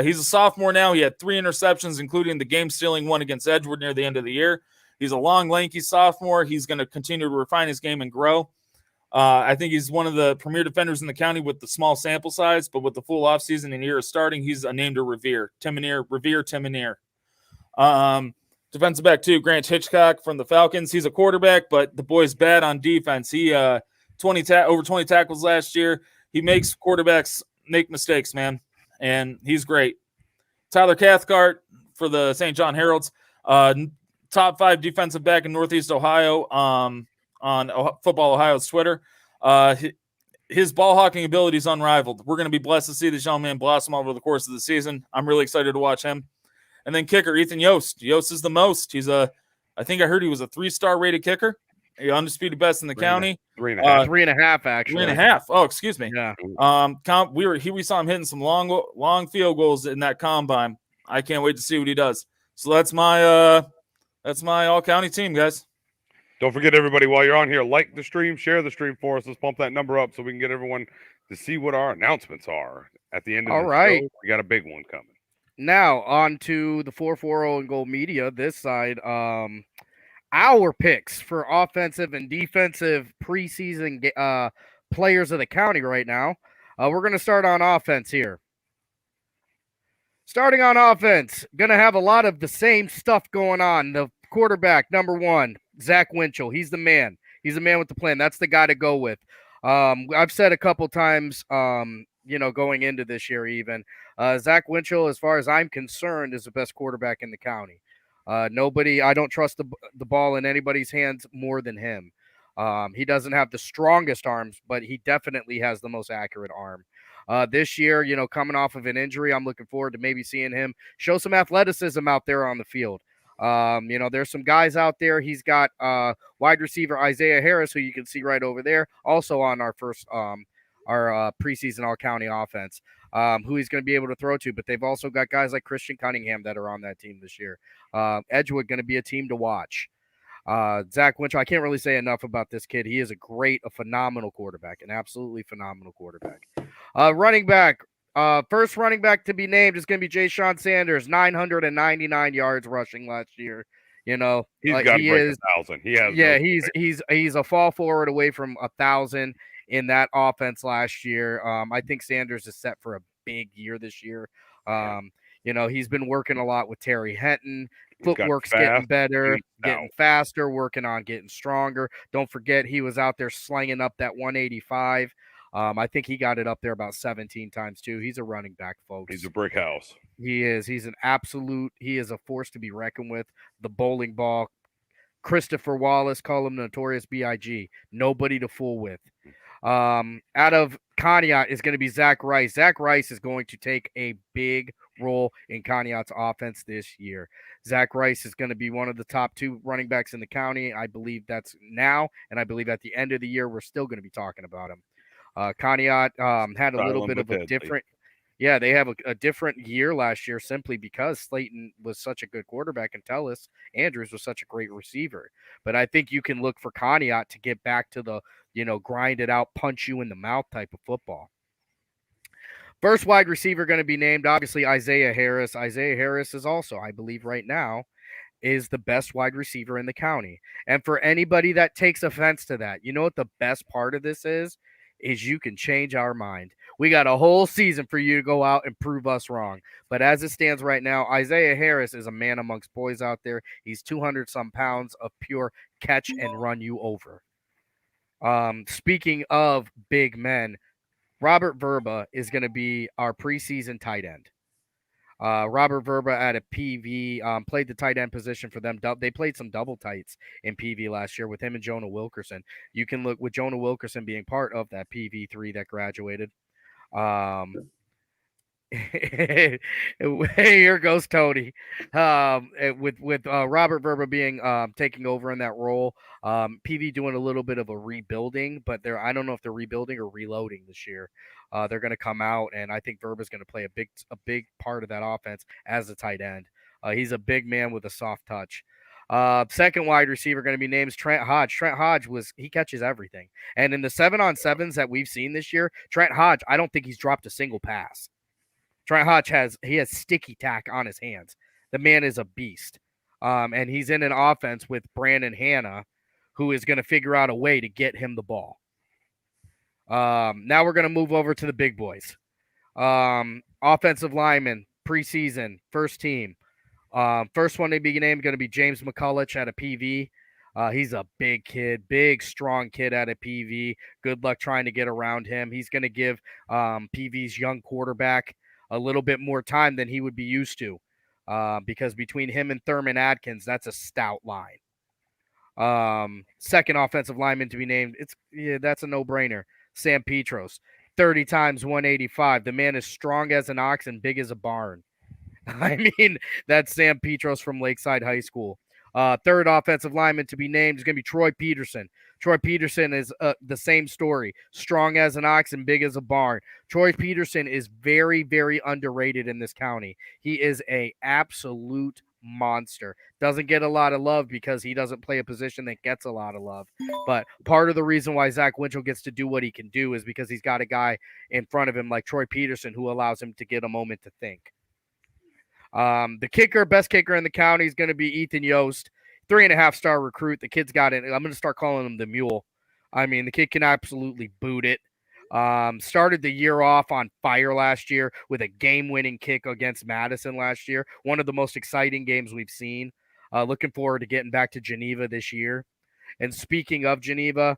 He's a sophomore now. He had 3 interceptions, including the game-stealing one against Edgewood near the end of the year. He's a long, lanky sophomore. He's going to continue to refine his game and grow. I think he's one of the premier defenders in the county with the small sample size, but with the full offseason and year of starting, he's a name to revere. Timoneer. Defensive back 2, Grant Hitchcock from the Falcons. He's a quarterback, but the boy's bad on defense. He over 20 tackles last year. He makes quarterbacks make mistakes, man, and he's great. Tyler Cathcart for the St. John Heralds. Top 5 defensive back in Northeast Ohio on Football Ohio's Twitter. His ball hawking ability is unrivaled. We're going to be blessed to see this young man blossom over the course of the season. I'm really excited to watch him. And then kicker, Ethan Yost. Yost is the most. I think I heard he was a 3-star rated kicker. Undisputed best in the county. 3.5. 3.5, actually. 3.5. Oh, excuse me. Yeah. We saw him hitting some long field goals in that combine. I can't wait to see what he does. So that's my That's my all county team, guys. Don't forget, everybody, while you're on here, like the stream, share the stream for us. Let's pump that number up so we can get everyone to see what our announcements are at the end of All the right. show. We got a big one coming. Now on to the 440 and Gold Media. This side, our picks for offensive and defensive preseason players of the county right now. We're going to start on offense here. Starting on offense, going to have a lot of the same stuff going on. The quarterback, number 1, Zach Winchell. He's the man. He's the man with the plan. That's the guy to go with. I've said a couple times, going into this year even, Zach Winchell, as far as I'm concerned, is the best quarterback in the county. I don't trust the ball in anybody's hands more than him. He doesn't have the strongest arms, but he definitely has the most accurate arm. This year, coming off of an injury, I'm looking forward to maybe seeing him show some athleticism out there on the field. There's some guys out there. He's got wide receiver Isaiah Harris, who you can see right over there, also on our first our preseason all-county offense, who he's going to be able to throw to. But they've also got guys like Christian Cunningham that are on that team this year. Edgewood going to be a team to watch. Zach Winchell, I can't really say enough about this kid. He is a phenomenal quarterback, an absolutely phenomenal quarterback. Running back, first running back to be named is going to be Jay Sean Sanders, 999 yards rushing last year. He's got to break 1,000. He has. Yeah, he's a fall forward away from 1,000 in that offense last year. I think Sanders is set for a big year this year. He's been working a lot with Terry Henton. Footwork's getting better, getting faster, working on getting stronger. Don't forget, he was out there slinging up that 185. I think he got it up there about 17 times too. He's a running back, folks. He's a brick house. He is. He is a force to be reckoned with. The bowling ball. Christopher Wallace, call him Notorious B.I.G. Nobody to fool with. Out of Conneaut is going to be Zach Rice. Zach Rice is going to take a big role in Conneaut's offense this year. Zach Rice is going to be one of the top 2 running backs in the county. I believe that's now, and I believe at the end of the year, we're still going to be talking about him. Conneaut had a little bit of a different – they have a different year last year simply because Slayton was such a good quarterback and Tellis Andrews was such a great receiver. But I think you can look for Conneaut to get back to the, grind it out, punch you in the mouth type of football. First wide receiver going to be named, obviously, Isaiah Harris. Isaiah Harris is also, I believe right now, is the best wide receiver in the county. And for anybody that takes offense to that, you know what the best part of this is you can change our mind. We got a whole season for you to go out and prove us wrong. But as it stands right now, Isaiah Harris is a man amongst boys out there. He's 200-some pounds of pure catch and run you over. Speaking of big men, Robert Verba is going to be our preseason tight end. Robert Verba at a PV played the tight end position for them. They played some double tights in PV last year with him and Jonah Wilkerson. You can look with Jonah Wilkerson being part of that PV3 that graduated. Here goes Tony. With Robert Verba being taking over in that role. PV doing a little bit of a rebuilding, but I don't know if they're rebuilding or reloading this year. They're going to come out, and I think Verba's going to play a big part of that offense as a tight end. He's a big man with a soft touch. Second wide receiver going to be named is Trent Hodge. Trent Hodge he catches everything. And in the 7-on-7s that we've seen this year, Trent Hodge, I don't think he's dropped a single pass. Trent Hodge has sticky tack on his hands. The man is a beast. And he's in an offense with Brandon Hanna, who is going to figure out a way to get him the ball. Now we're going to move over to the big boys. Offensive lineman, preseason, first team. First one to be named going to be James McCulloch at a PV. He's a big kid, big, strong kid at a PV. Good luck trying to get around him. He's going to give PV's young quarterback a little bit more time than he would be used to, because between him and Thurman Adkins, that's a stout line. Second offensive lineman to be named, that's a no-brainer. Sam Petros, 30 times 185. The man is strong as an ox and big as a barn. I mean, that's Sam Petros from Lakeside High School. Third offensive lineman to be named is going to be Troy Peterson. Troy Peterson is the same story. Strong as an ox and big as a barn. Troy Peterson is very, very underrated in this county. He is an absolute monster. Doesn't get a lot of love because he doesn't play a position that gets a lot of love. But part of the reason why Zach Winchell gets to do what he can do is because he's got a guy in front of him like Troy Peterson who allows him to get a moment to think. The kicker, best kicker in the county, is going to be Ethan Yost, 3.5-star recruit. The kid's got it. I'm going to start calling him the Mule. I mean, the kid can absolutely boot it. Started the year off on fire last year with a game-winning kick against Madison last year. One of the most exciting games we've seen. Looking forward to getting back to Geneva this year. And speaking of Geneva,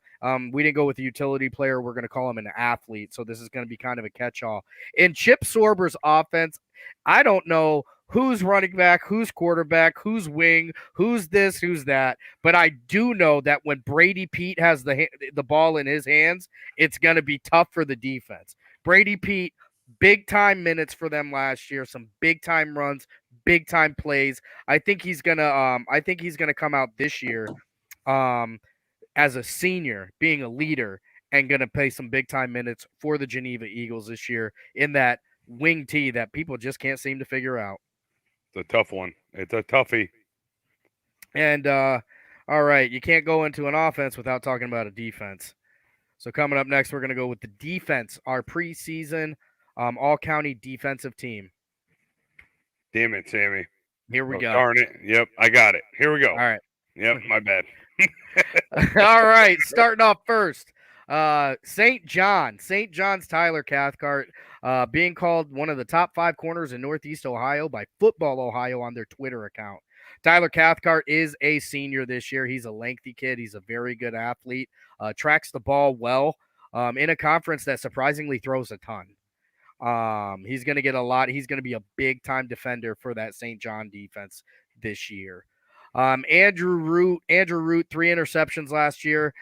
we didn't go with a utility player. We're going to call him an athlete. So this is going to be kind of a catch-all. In Chip Sorber's offense, I don't know who's running back, who's quarterback, who's wing, who's this, who's that. But I do know that when Brady Pete has the ball in his hands, it's going to be tough for the defense. Brady Pete, big-time minutes for them last year, some big-time runs, big-time plays. I think he's going to come out this year as a senior, being a leader, and going to play some big-time minutes for the Geneva Eagles this year in that wing tee that people just can't seem to figure out. It's a tough one. It's a toughie. And, all right, you can't go into an offense without talking about a defense. So coming up next, we're going to go with the defense, our preseason all-county defensive team. Damn it, Sammy. Here we go. Darn it. Yep, I got it. Here we go. All right. Yep, my bad. All right, starting off first. St. John's Tyler Cathcart, being called one of the top 5 corners in Northeast Ohio by Football Ohio on their Twitter account. Tyler Cathcart is a senior this year. He's a lengthy kid. He's a very good athlete. Tracks the ball well in a conference that surprisingly throws a ton. He's going to get a lot. He's going to be a big-time defender for that St. John defense this year. Andrew Root, 3 interceptions last year,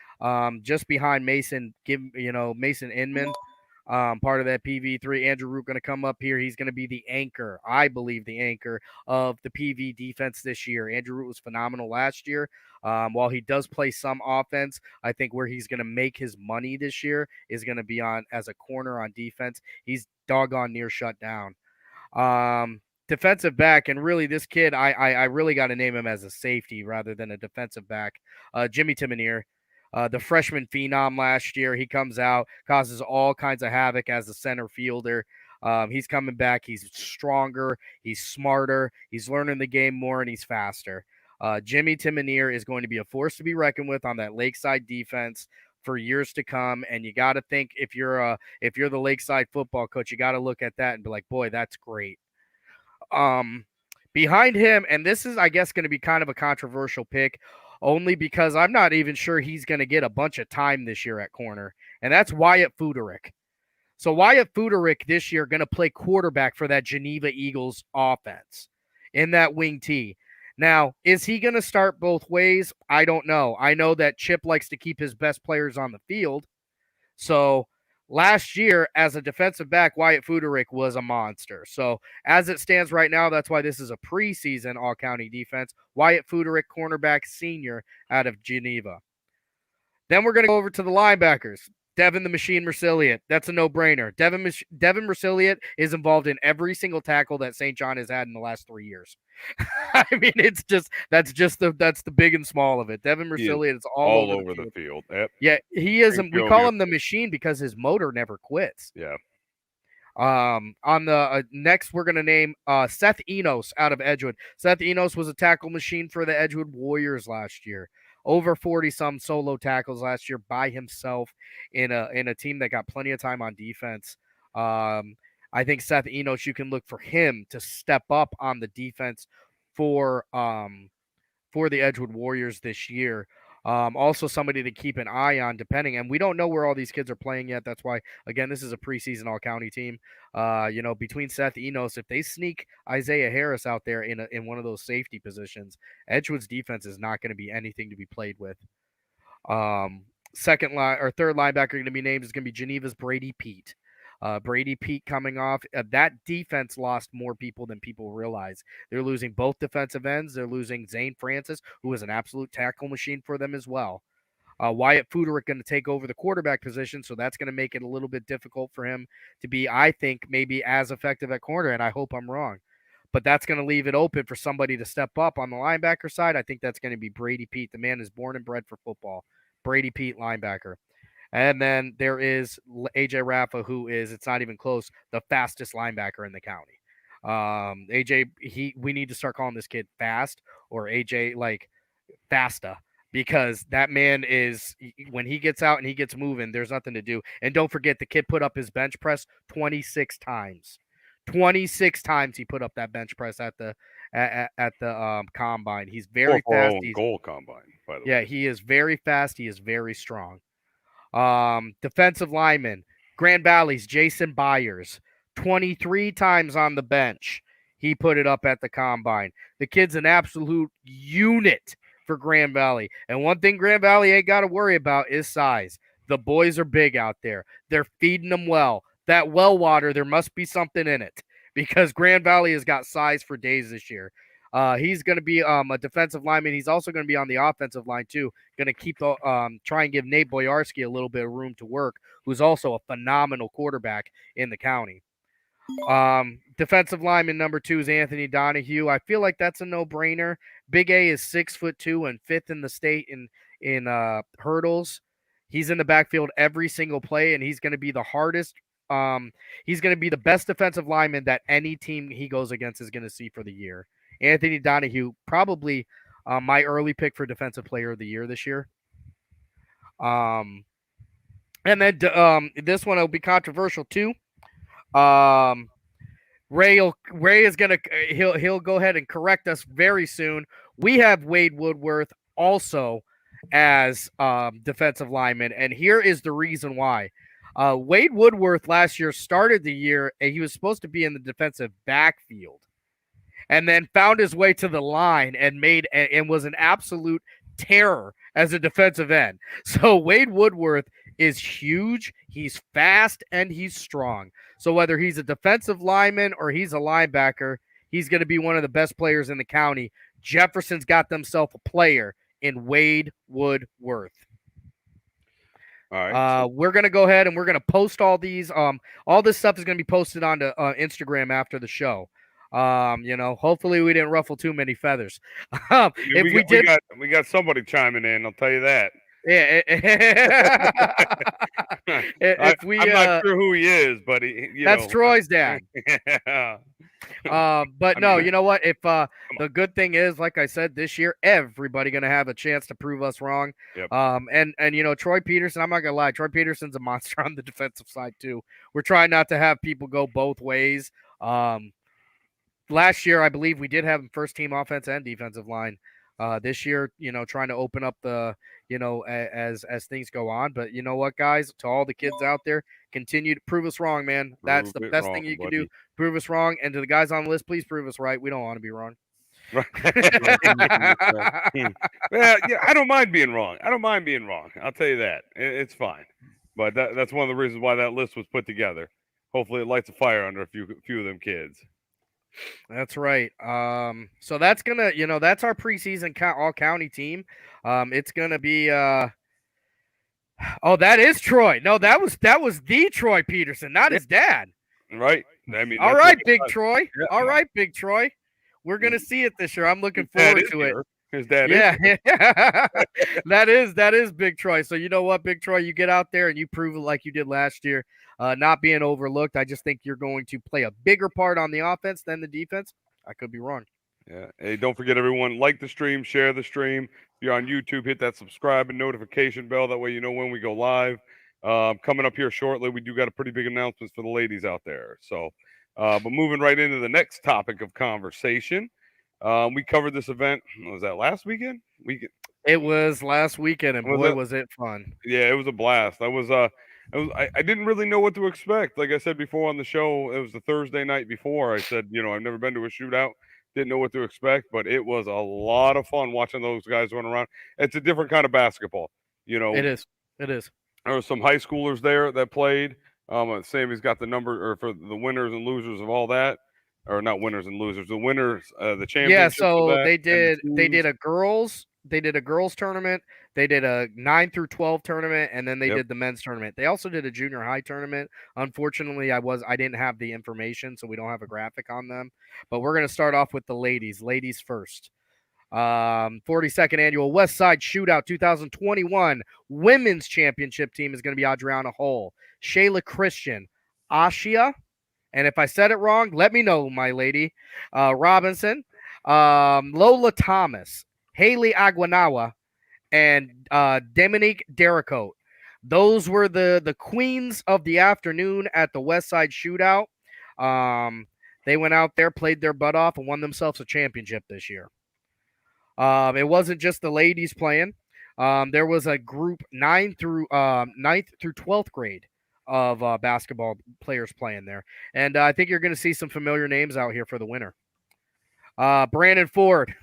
just behind Mason Inman, part of that PV3. Andrew Root going to come up here. He's going to be the anchor, I believe, the anchor of the PV defense this year. Andrew Root was phenomenal last year. While he does play some offense, I think where he's going to make his money this year is going to be on as a corner on defense. He's doggone near shut down. Defensive back, and really this kid, I really got to name him as a safety rather than a defensive back. Jimmy Timoneer, the freshman phenom last year. He comes out, causes all kinds of havoc as a center fielder. He's coming back. He's stronger. He's smarter. He's learning the game more, and he's faster. Jimmy Timoneer is going to be a force to be reckoned with on that Lakeside defense for years to come. And you got to think, if you're the Lakeside football coach, you got to look at that and be like, boy, that's great. Behind him, and this is, I guess, going to be kind of a controversial pick, only because I'm not even sure he's going to get a bunch of time this year at corner, and that's Wyatt Fuderick. So Wyatt Fuderick this year going to play quarterback for that Geneva Eagles offense in that wing tee. Now, is he going to start both ways? I don't know. I know that Chip likes to keep his best players on the field. So last year, as a defensive back, Wyatt Fuderick was a monster. So as it stands right now, that's why this is a preseason all-county defense. Wyatt Fuderick, cornerback senior out of Geneva. Then we're going to go over to the linebackers. Devin the Machine Mercilliot. That's a no-brainer. Devin Mercilliot is involved in every single tackle that St. John has had in the last 3 years. I mean, that's the big and small of it. Devin Mercilliot is all over the field. Yep. Yeah, he is. We call him the Machine because his motor never quits. Yeah. On the next, we're gonna name Seth Enos out of Edgewood. Seth Enos was a tackle machine for the Edgewood Warriors last year. Over 40-some solo tackles last year by himself in a team that got plenty of time on defense. I think Seth Enos, you can look for him to step up on the defense for the Edgewood Warriors this year. Also somebody to keep an eye on, depending, and we don't know where all these kids are playing yet. That's why, again, this is a preseason all-county team. Between Seth Enos, if they sneak Isaiah Harris out there in one of those safety positions, Edgewood's defense is not going to be anything to be played with. Third linebacker going to be named is going to be Geneva's Brady Pete. Brady Pete coming off. That defense lost more people than people realize. They're losing both defensive ends. They're losing Zane Francis, who is an absolute tackle machine for them as well. Wyatt Fuderick going to take over the quarterback position, so that's going to make it a little bit difficult for him to be, I think, maybe as effective at corner, and I hope I'm wrong. but that's going to leave it open for somebody to step up on the linebacker side. I think that's going to be Brady Pete. The man is born and bred for football. Brady Pete, linebacker. And then there is AJ Rafa, who is, it's not even close, the fastest linebacker in the county. AJ, we need to start calling this kid fast, or AJ like Fasta, because that man is, when he gets out and he gets moving, there's nothing to do. And don't forget, the kid put up his bench press 26 times. 26 times he put up that bench press at the combine. He's very fast. He's goal combine, by the way. Yeah, he is very fast. He is very strong. Defensive lineman, Grand Valley's Jason Byers, 23 times on the bench. He put it up at the combine. The kid's an absolute unit for Grand Valley. And one thing Grand Valley ain't got to worry about is size. The boys are big out there. They're feeding them well. That well water, there must be something in it, because Grand Valley has got size for days this year. He's going to be a defensive lineman. He's also going to be on the offensive line too. Going to keep try and give Nate Boyarski a little bit of room to work, who's also a phenomenal quarterback in the county. Defensive lineman number 2 is Anthony Donahue. I feel like that's a no-brainer. Big A is 6'2" and 5th in the state in hurdles. He's in the backfield every single play, and he's going to be the hardest. He's going to be the best defensive lineman that any team he goes against is going to see for the year. Anthony Donahue, probably my early pick for Defensive Player of the Year this year. And then this one will be controversial too. Ray is gonna he'll go ahead and correct us very soon. We have Wade Woodworth also as defensive lineman, and here is the reason why. Wade Woodworth last year started the year, and he was supposed to be in the defensive backfield, and then found his way to the line and was an absolute terror as a defensive end. So Wade Woodworth is huge, he's fast, and he's strong. So whether he's a defensive lineman or he's a linebacker, he's going to be one of the best players in the county. Jefferson's got themselves a player in Wade Woodworth. All right. We're going to go ahead and we're going to post all these. All this stuff is going to be posted onto Instagram after the show. Hopefully we didn't ruffle too many feathers. We got somebody chiming in, I'll tell you that. Yeah. I'm not sure who he is, but that's Troy's dad. Yeah. You know what? If the good thing is, like I said, this year everybody gonna have a chance to prove us wrong. Yep. And Troy Peterson, I'm not gonna lie, Troy Peterson's a monster on the defensive side too. We're trying not to have people go both ways. Last year, I believe we did have him first team offense and defensive line. This year, trying to open up the, as things go on. But you know what, guys, to all the kids out there, continue to prove us wrong, man. That's the best thing you can do. Prove us wrong. And to the guys on the list, please prove us right. We don't want to be wrong. Well, yeah, I don't mind being wrong. I'll tell you that. It's fine. But that's one of the reasons why that list was put together. Hopefully it lights a fire under a few of them kids. That's right. So that's gonna, that's our preseason all county team. It's gonna be that is Troy. No, that was the Troy Peterson, not his dad. Right. I mean, all right, Big Troy. Yeah. All right, Big Troy. We're gonna see it this year. I'm looking forward to it. His dad is. that is Big Troy. So you know what, Big Troy, you get out there and you prove it like you did last year. Not being overlooked. I just think you're going to play a bigger part on the offense than the defense. I could be wrong. Yeah. Hey, don't forget, everyone, like the stream, share the stream. If you're on YouTube, hit that subscribe and notification bell. That way you know when we go live. Coming up here shortly, we do got a pretty big announcements for the ladies out there. So, but moving right into the next topic of conversation. We covered this event. Was that last weekend? It was last weekend, and boy, was it fun. Yeah, it was a blast. I didn't really know what to expect. Like I said before on the show, it was the Thursday night before. I said, I've never been to a shootout. Didn't know what to expect, but it was a lot of fun watching those guys run around. It's a different kind of basketball. It is. There were some high schoolers there that played. Sammy's got the number, or for the winners and losers of all that. Or not winners and losers, the winners, the champions. Yeah, so they did a girls girls tournament, they did a 9 through 12 tournament, and then they Yep. did the men's tournament. They also did a junior high tournament. Unfortunately, I didn't have the information, so we don't have a graphic on them. But we're gonna start off with the ladies. Ladies first. 42nd annual Westside Shootout 2021 women's championship team is going to be Adriana Hull, Shayla Christian, Ashia, and if I said it wrong, let me know, my lady. Robinson, Lola Thomas, Haley Aguanawa, and Dominique Derricote. Those were the queens of the afternoon at the Westside Shootout. They went out there, played their butt off, and won themselves a championship this year. It wasn't just the ladies playing. There was a group 9th through 12th grade of basketball players playing there. And I think you're going to see some familiar names out here for the winner. Brandon Ford,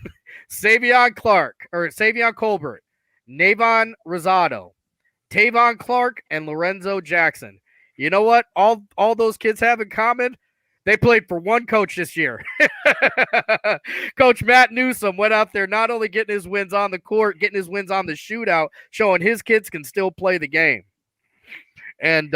Savion Colbert, Navon Rosado, Tavon Clark, and Lorenzo Jackson. You know what? All those kids have in common? They played for one coach this year. Coach Matt Newsom went out there not only getting his wins on the court, getting his wins on the shootout, showing his kids can still play the game. And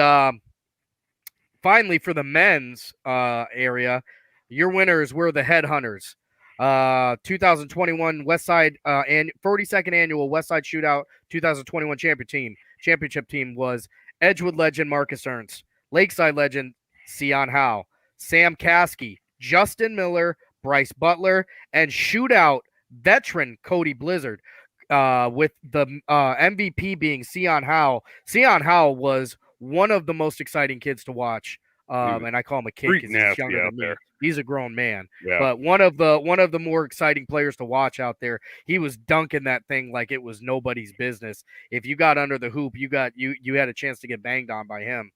finally, for the men's area, your winners were the Headhunters. 2021 Westside and 42nd annual Westside Shootout 2021 championship team was Edgewood legend Marcus Ernst, Lakeside legend Sion Howe, Sam Caskey, Justin Miller, Bryce Butler, and shootout veteran Cody Blizzard, with the MVP being Sion Howe. Sion Howe was one of the most exciting kids to watch, and I call him a kid because he's younger than me. There. He's a grown man, Yeah. but one of the more exciting players to watch out there. He was dunking that thing like it was nobody's business. If you got under the hoop, you had a chance to get banged on by him.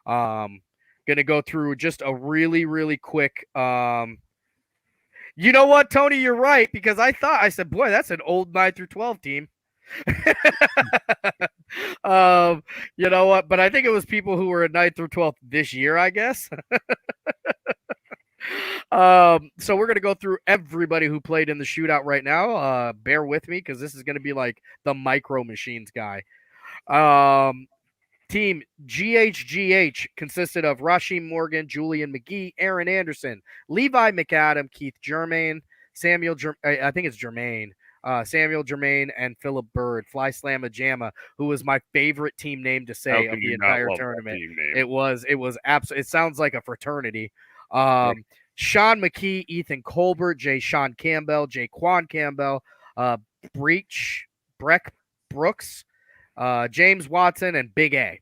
Going to go through just a really, really quick. You know what, Tony? You're right, because I said, boy, that's an old 9 through 12 team. You know what? But I think it was people who were at 9 through 12 this year, I guess. So we're going to go through everybody who played in the shootout right now. Bear with me because this is going to be like the Micro Machines guy. Team GHGH consisted of Rashim Morgan, Julian McGee, Aaron Anderson, Levi McAdam, Keith Germain, Samuel Germain, and Philip Bird. Fly Slamma Jamma, who was my favorite team name to say of the entire tournament. It was absolutely. It sounds like a fraternity. Sean McKee, Ethan Colbert, Jay Sean Campbell, Jay Quan Campbell, Breck Brooks, James Watson, and Big A.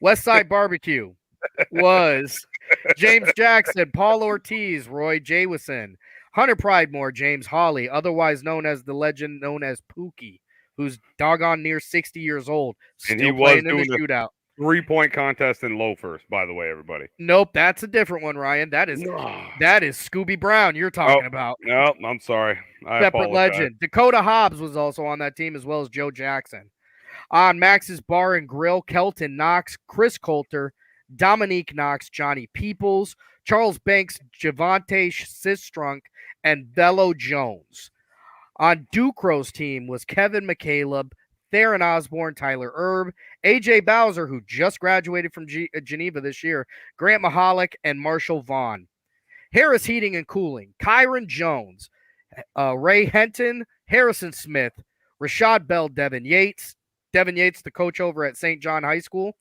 Westside Barbecue was James Jackson, Paul Ortiz, Roy Jawison, Hunter Pridemore, James Hawley, otherwise known as the legend known as Pookie, who's doggone near 60 years old, and still he was playing in doing the shootout. 3-point contest in Loafers, by the way, everybody. Nope, that's a different one, Ryan. That is Scooby Brown you're talking about. No, I'm sorry. I Separate apologize. legend. Dakota Hobbs was also on that team, as well as Joe Jackson. On Max's Bar and Grill, Kelton Knox, Chris Coulter, Dominique Knox, Johnny Peoples, Charles Banks, Javante Sistrunk, and Velo Jones. On Ducro's team was Kevin McCaleb, Theron Osborne, Tyler Erb, AJ Bowser, who just graduated from Geneva this year, Grant Mahalik, and Marshall Vaughn. Harris Heating and Cooling, Kyron Jones, Ray Henton, Harrison Smith, Rashad Bell, Devin Yates, the coach over at St. John High School,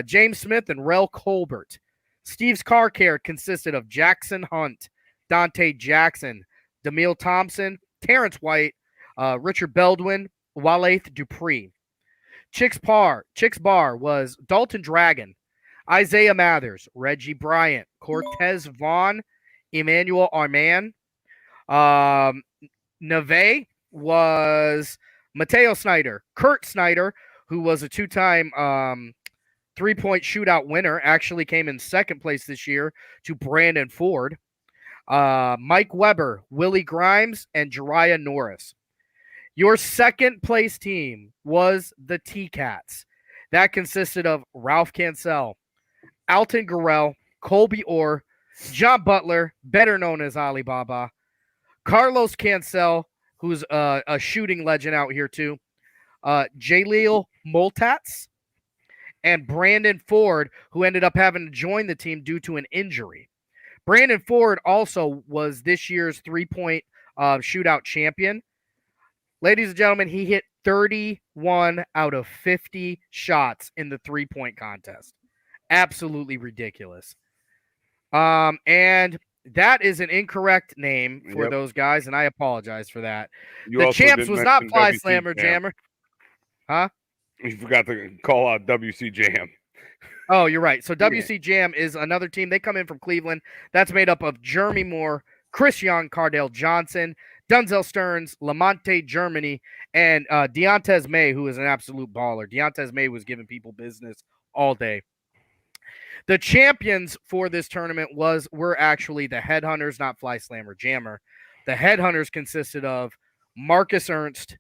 James Smith, and Rel Colbert. Steve's Car Care consisted of Jackson Hunt, Dante Jackson, Demille Thompson, Terrence White, Richard Beldwin, Walaith Dupree. Chicks Bar was Dalton Dragon, Isaiah Mathers, Reggie Bryant, Cortez Vaughn, Emmanuel Arman. Neve was Mateo Snyder, Kurt Snyder, who was a two-time 3-point shootout winner, actually came in second place this year to Brandon Ford. Mike Weber, Willie Grimes, and Jariah Norris. Your second place team was the T-Cats. That consisted of Ralph Cancel, Alton Gurrell, Colby Orr, John Butler, better known as Alibaba, Carlos Cancel, who's a shooting legend out here too. Jaleel Moltats and Brandon Ford, who ended up having to join the team due to an injury. Brandon Ford also was this year's three-point shootout champion. Ladies and gentlemen, he hit 31 out of 50 shots in the three-point contest. Absolutely ridiculous. And that is an incorrect name for those guys, and I apologize for that. The champs was not Fly Slammer Jammer. Huh? You forgot to call out WC Jam. Oh, you're right. So WC Jam is another team. They come in from Cleveland. That's made up of Jeremy Moore, Chris Young, Cardell Johnson, Denzel Stearns, Lamonte Germany, and Deontez May, who is an absolute baller. Deontez May was giving people business all day. The champions for this tournament were actually the Headhunters, not Fly Slammer Jammer. The Headhunters consisted of Marcus Ernst,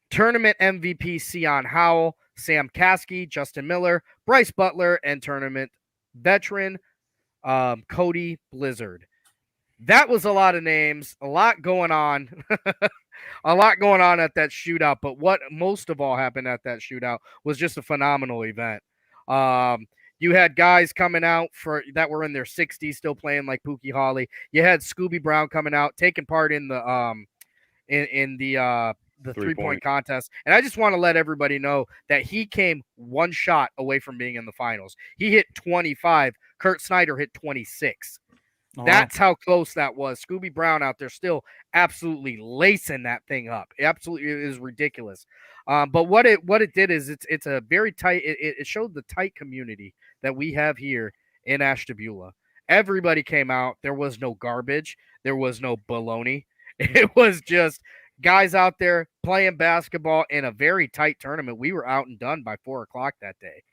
tournament MVP Sion Howell, Sam Caskey, Justin Miller, Bryce Butler, and tournament veteran Cody Blizzard. That was a lot of names, a lot going on, a lot going on at that shootout. But what most of all happened at that shootout was just a phenomenal event. You had guys coming out that were in their 60s, still playing like Pookie Holly. You had Scooby Brown coming out, taking part in the three-point contest. And I just want to let everybody know that he came one shot away from being in the finals. He hit 25. Kurt Snyder hit 26. That's how close that was. Scooby Brown out there still absolutely lacing that thing up. Absolutely, it is ridiculous. But what it did is it's a very tight. It showed the tight community that we have here in Ashtabula. Everybody came out. There was no garbage. There was no baloney. It was just guys out there playing basketball in a very tight tournament. We were out and done by 4:00 that day.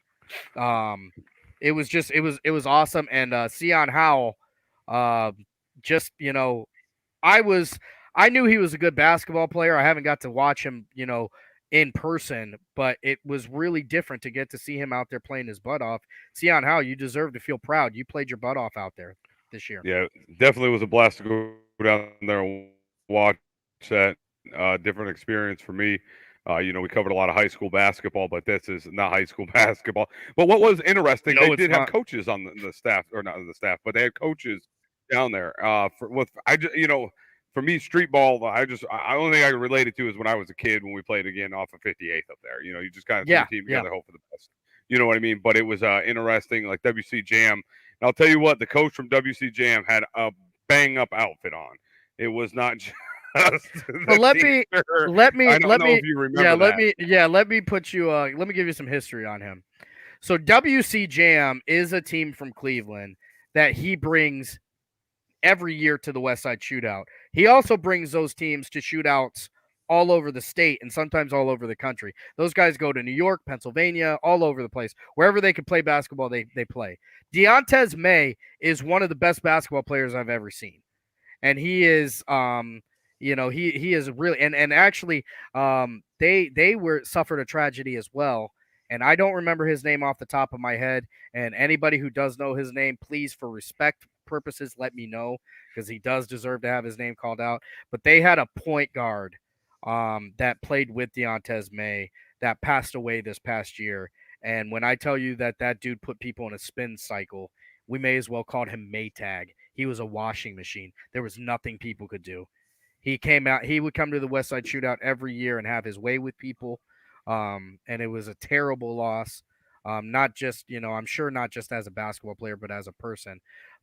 It was awesome. And Sion Howell. I knew he was a good basketball player. I haven't got to watch him, in person, but it was really different to get to see him out there playing his butt off. Sion Howell, you deserve to feel proud. You played your butt off out there this year. Yeah, definitely was a blast to go down there and watch that. Different experience for me. We covered a lot of high school basketball, but this is not high school basketball. But what was interesting, they did have coaches on the staff, or not on the staff, but they had coaches down there. For me, street ball, I only thing I can relate it to is when I was a kid when we played again off of 58th up there. You just kind of put the team together, hope for the best. You know what I mean? But it was interesting, like WC Jam. And I'll tell you what, the coach from WC Jam had a bang up outfit on. It was not just. Let me let me give you some history on him. So WC Jam is a team from Cleveland that he brings every year to the Westside Shootout. He also brings those teams to shootouts all over the state and sometimes all over the country. Those guys go to New York, Pennsylvania, all over the place. Wherever they can play basketball, they play. Deontez May is one of the best basketball players I've ever seen. And he is he is really and actually they suffered a tragedy as well. And I don't remember his name off the top of my head. And anybody who does know his name, please, for respect purposes, let me know, because he does deserve to have his name called out. But they had a point guard that played with Deontez May that passed away this past year. And when I tell you that dude put people in a spin cycle, we may as well call him Maytag. He was a washing machine. There was nothing people could do. He came out. He would come to the Westside Shootout every year and have his way with people. And it was a terrible loss. Not just, I'm sure not just as a basketball player, but as a person.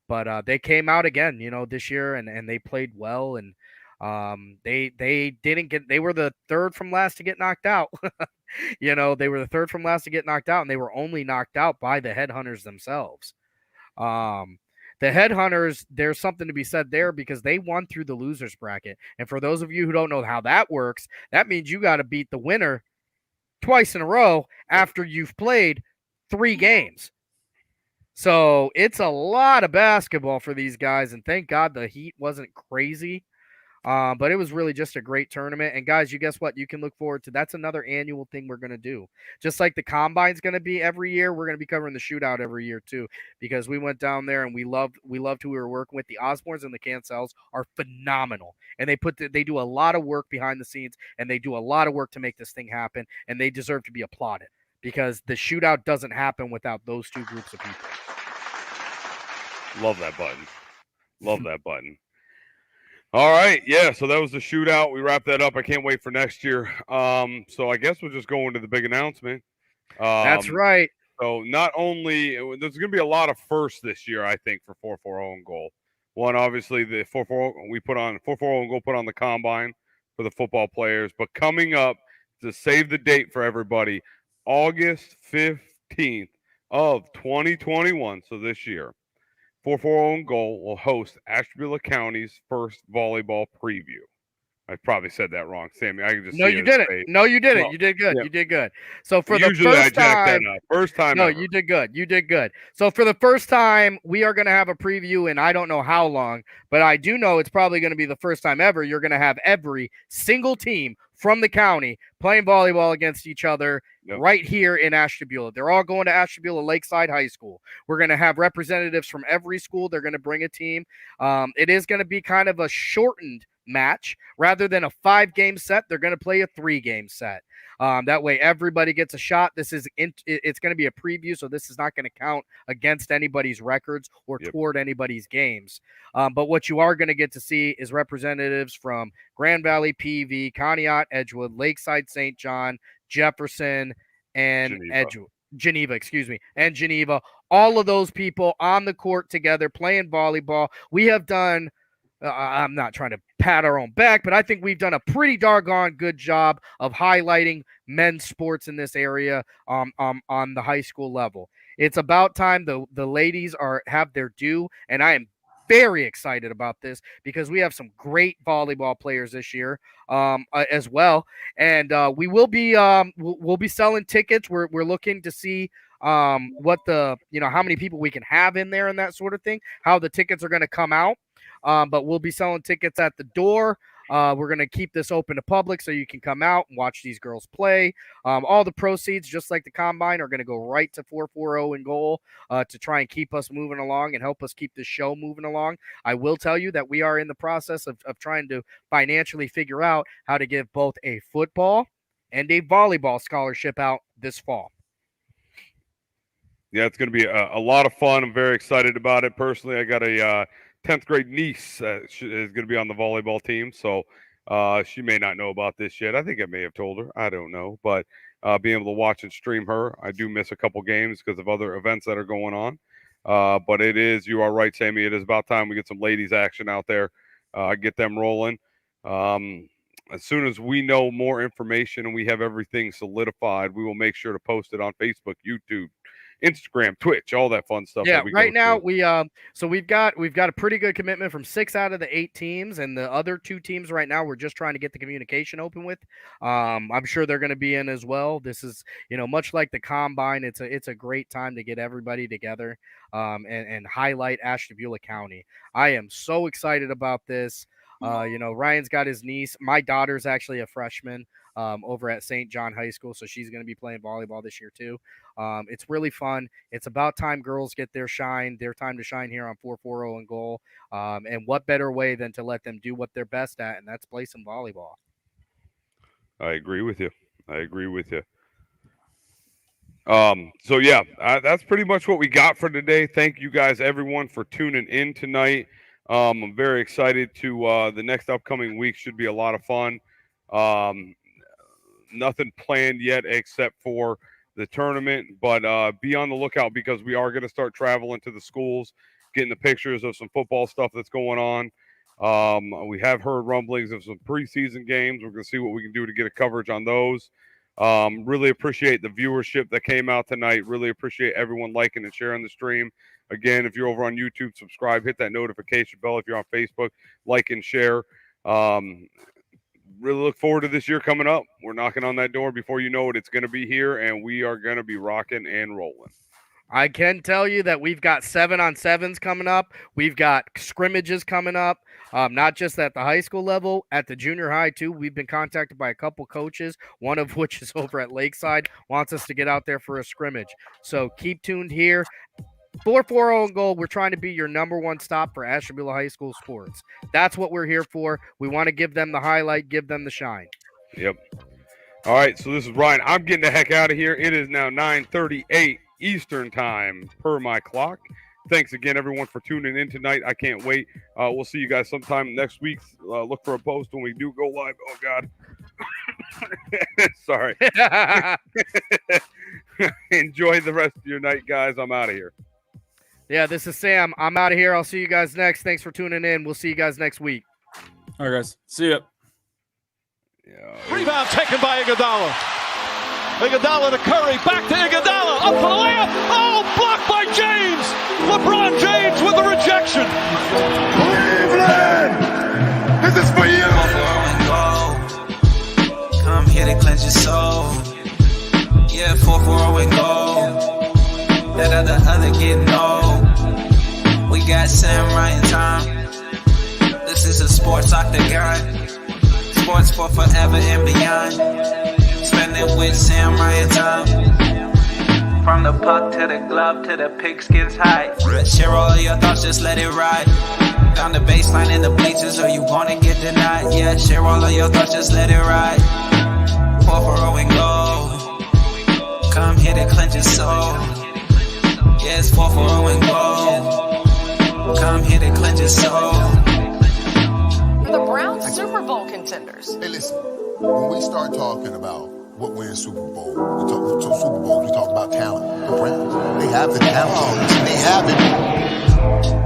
But they came out again, this year and they played well. And they were the third from last to get knocked out. They were the third from last to get knocked out, and they were only knocked out by the Headhunters themselves. The Headhunters, there's something to be said there because they won through the losers bracket. And for those of you who don't know how that works, that means you got to beat the winner twice in a row after you've played 3 games. So it's a lot of basketball for these guys. And thank God the heat wasn't crazy. But it was really just a great tournament. And guys, you guess what? You can look forward to that's another annual thing we're gonna do. Just like the combine's gonna be every year, we're gonna be covering the shootout every year too. Because we went down there and we loved who we were working with. The Osbornes and the Cancels are phenomenal, and they do a lot of work behind the scenes, and they do a lot of work to make this thing happen, and they deserve to be applauded because the shootout doesn't happen without those two groups of people. Love that button. Love that button. All right, yeah. So that was the shootout. We wrapped that up. I can't wait for next year. So I guess we'll just go into the big announcement. That's right. So not only there's going to be a lot of firsts this year, I think, for 440 and goal. One, obviously, the 440 we put on 440 and goal put on the combine for the football players. But coming up to save the date for everybody, August 15th of 2021. So this year. 440 and goal will host Ashtabula County's first volleyball preview. I probably said that wrong, Sammy. I can just No, see you his didn't. face. No, you didn't. Well, You did good. yeah. You did good. So for the Usually I first jack time, that up. First time no, ever. you did good. You did good. So for the first time, we are going to have a preview, and I don't know how long, but I do know it's probably going to be the first time ever. You're going to have every single team from the county playing volleyball against each other right here in Ashtabula. They're all going to Ashtabula Lakeside High School. We're going to have representatives from every school. They're going to bring a team. It is going to be kind of a shortened match rather than a 5-game set. They're going to play a 3-game set. That way everybody gets a shot. It's going to be a preview, so this is not going to count against anybody's records or toward anybody's games. But what you are going to get to see is representatives from Grand Valley, PV, Conneaut, Edgewood, Lakeside, St. John, Jefferson, and Geneva, and Geneva. All of those people on the court together playing volleyball. We have done I'm not trying to pat our own back, but I think we've done a pretty doggone good job of highlighting men's sports in this area on the high school level. It's about time the ladies have their due, and I am very excited about this because we have some great volleyball players this year as well, and we will be we'll be selling tickets. We're looking to see what how many people we can have in there and that sort of thing, how the tickets are going to come out. But we'll be selling tickets at the door. We're going to keep this open to public so you can come out and watch these girls play. All the proceeds, just like the combine, are going to go right to 440 and goal to try and keep us moving along and help us keep the show moving along. I will tell you that we are in the process of trying to financially figure out how to give both a football and a volleyball scholarship out this fall. Yeah, it's going to be a lot of fun. I'm very excited about it. Personally, I got a 10th grade niece is going to be on the volleyball team, so she may not know about this yet. I think I may have told her. I don't know, but being able to watch and stream her, I do miss a couple games because of other events that are going on. But you are right, Sammy. It is about time we get some ladies action out there, get them rolling. As soon as we know more information and we have everything solidified, we will make sure to post it on Facebook, YouTube, Instagram, Twitch, all that fun stuff. Yeah, right now we've got a pretty good commitment from 6 out of the 8 teams, and the other 2 teams right now we're just trying to get the communication open with. I'm sure they're going to be in as well. This is much like the combine. It's a great time to get everybody together and highlight Ashtabula County. I am so excited about this. Ryan's got his niece. My daughter's actually a freshman over at St. John High School, so she's going to be playing volleyball this year too. It's really fun. It's about time girls get their time to shine here on 440 and goal. And what better way than to let them do what they're best at, and that's play some volleyball. I agree with you. So yeah, that's pretty much what we got for today. Thank you guys, everyone, for tuning in tonight. I'm very excited to the next upcoming week. Should be a lot of fun. Nothing planned yet except for the tournament, but be on the lookout because we are going to start traveling to the schools, getting the pictures of some football stuff that's going on. We have heard rumblings of some preseason games. We're going to see what we can do to get a coverage on those. Really appreciate the viewership that came out tonight. Really appreciate everyone liking and sharing the stream. Again, if you're over on YouTube, subscribe, hit that notification bell. If you're on Facebook, like and share. Really look forward to this year coming up. We're knocking on that door. Before you know it, it's going to be here, and we are going to be rocking and rolling. I can tell you that we've got 7-on-7s coming up. We've got scrimmages coming up, not just at the high school level, at the junior high too. We've been contacted by a couple coaches, one of which is over at Lakeside, wants us to get out there for a scrimmage. So keep tuned here. 440 and goal. We're trying to be your number one stop for Ashtabula High School sports. That's what we're here for. We want to give them the highlight, give them the shine. Yep. All right, so this is Ryan. I'm getting the heck out of here. It is now 9:38 Eastern time per my clock. Thanks again, everyone, for tuning in tonight. I can't wait. We'll see you guys sometime next week. Look for a post when we do go live. Oh, God. Sorry. Enjoy the rest of your night, guys. I'm out of here. Yeah, this is Sam. I'm out of here. I'll see you guys next. Thanks for tuning in. We'll see you guys next week. All right, guys. See ya. Yeah. Rebound taken by Iguodala. Iguodala to Curry, back to Iguodala, up for the layup. Oh, blocked by James. LeBron James with the rejection. Cleveland, this is for you. Come here to cleanse your soul. Yeah, 4-4 and go. That other getting old. We got Sam, Ryan, Thom. This is a sports octagon. Sports for forever and beyond. Spending with Sam, Ryan, Thom. From the puck to the glove to the pigskins high. Share all of your thoughts, just let it ride. Down the baseline in the bleachers, or you wanna get denied. Yeah, share all of your thoughts, just let it ride. 4-4 and go. Come here to cleanse your soul. Yeah, it's 4-4 and go. Come here to cleanse your soul. The Browns Super Bowl contenders. Hey, listen, when we start talking about what wins Super Bowl, we talk about talent. The Browns, they have the talent. They have it.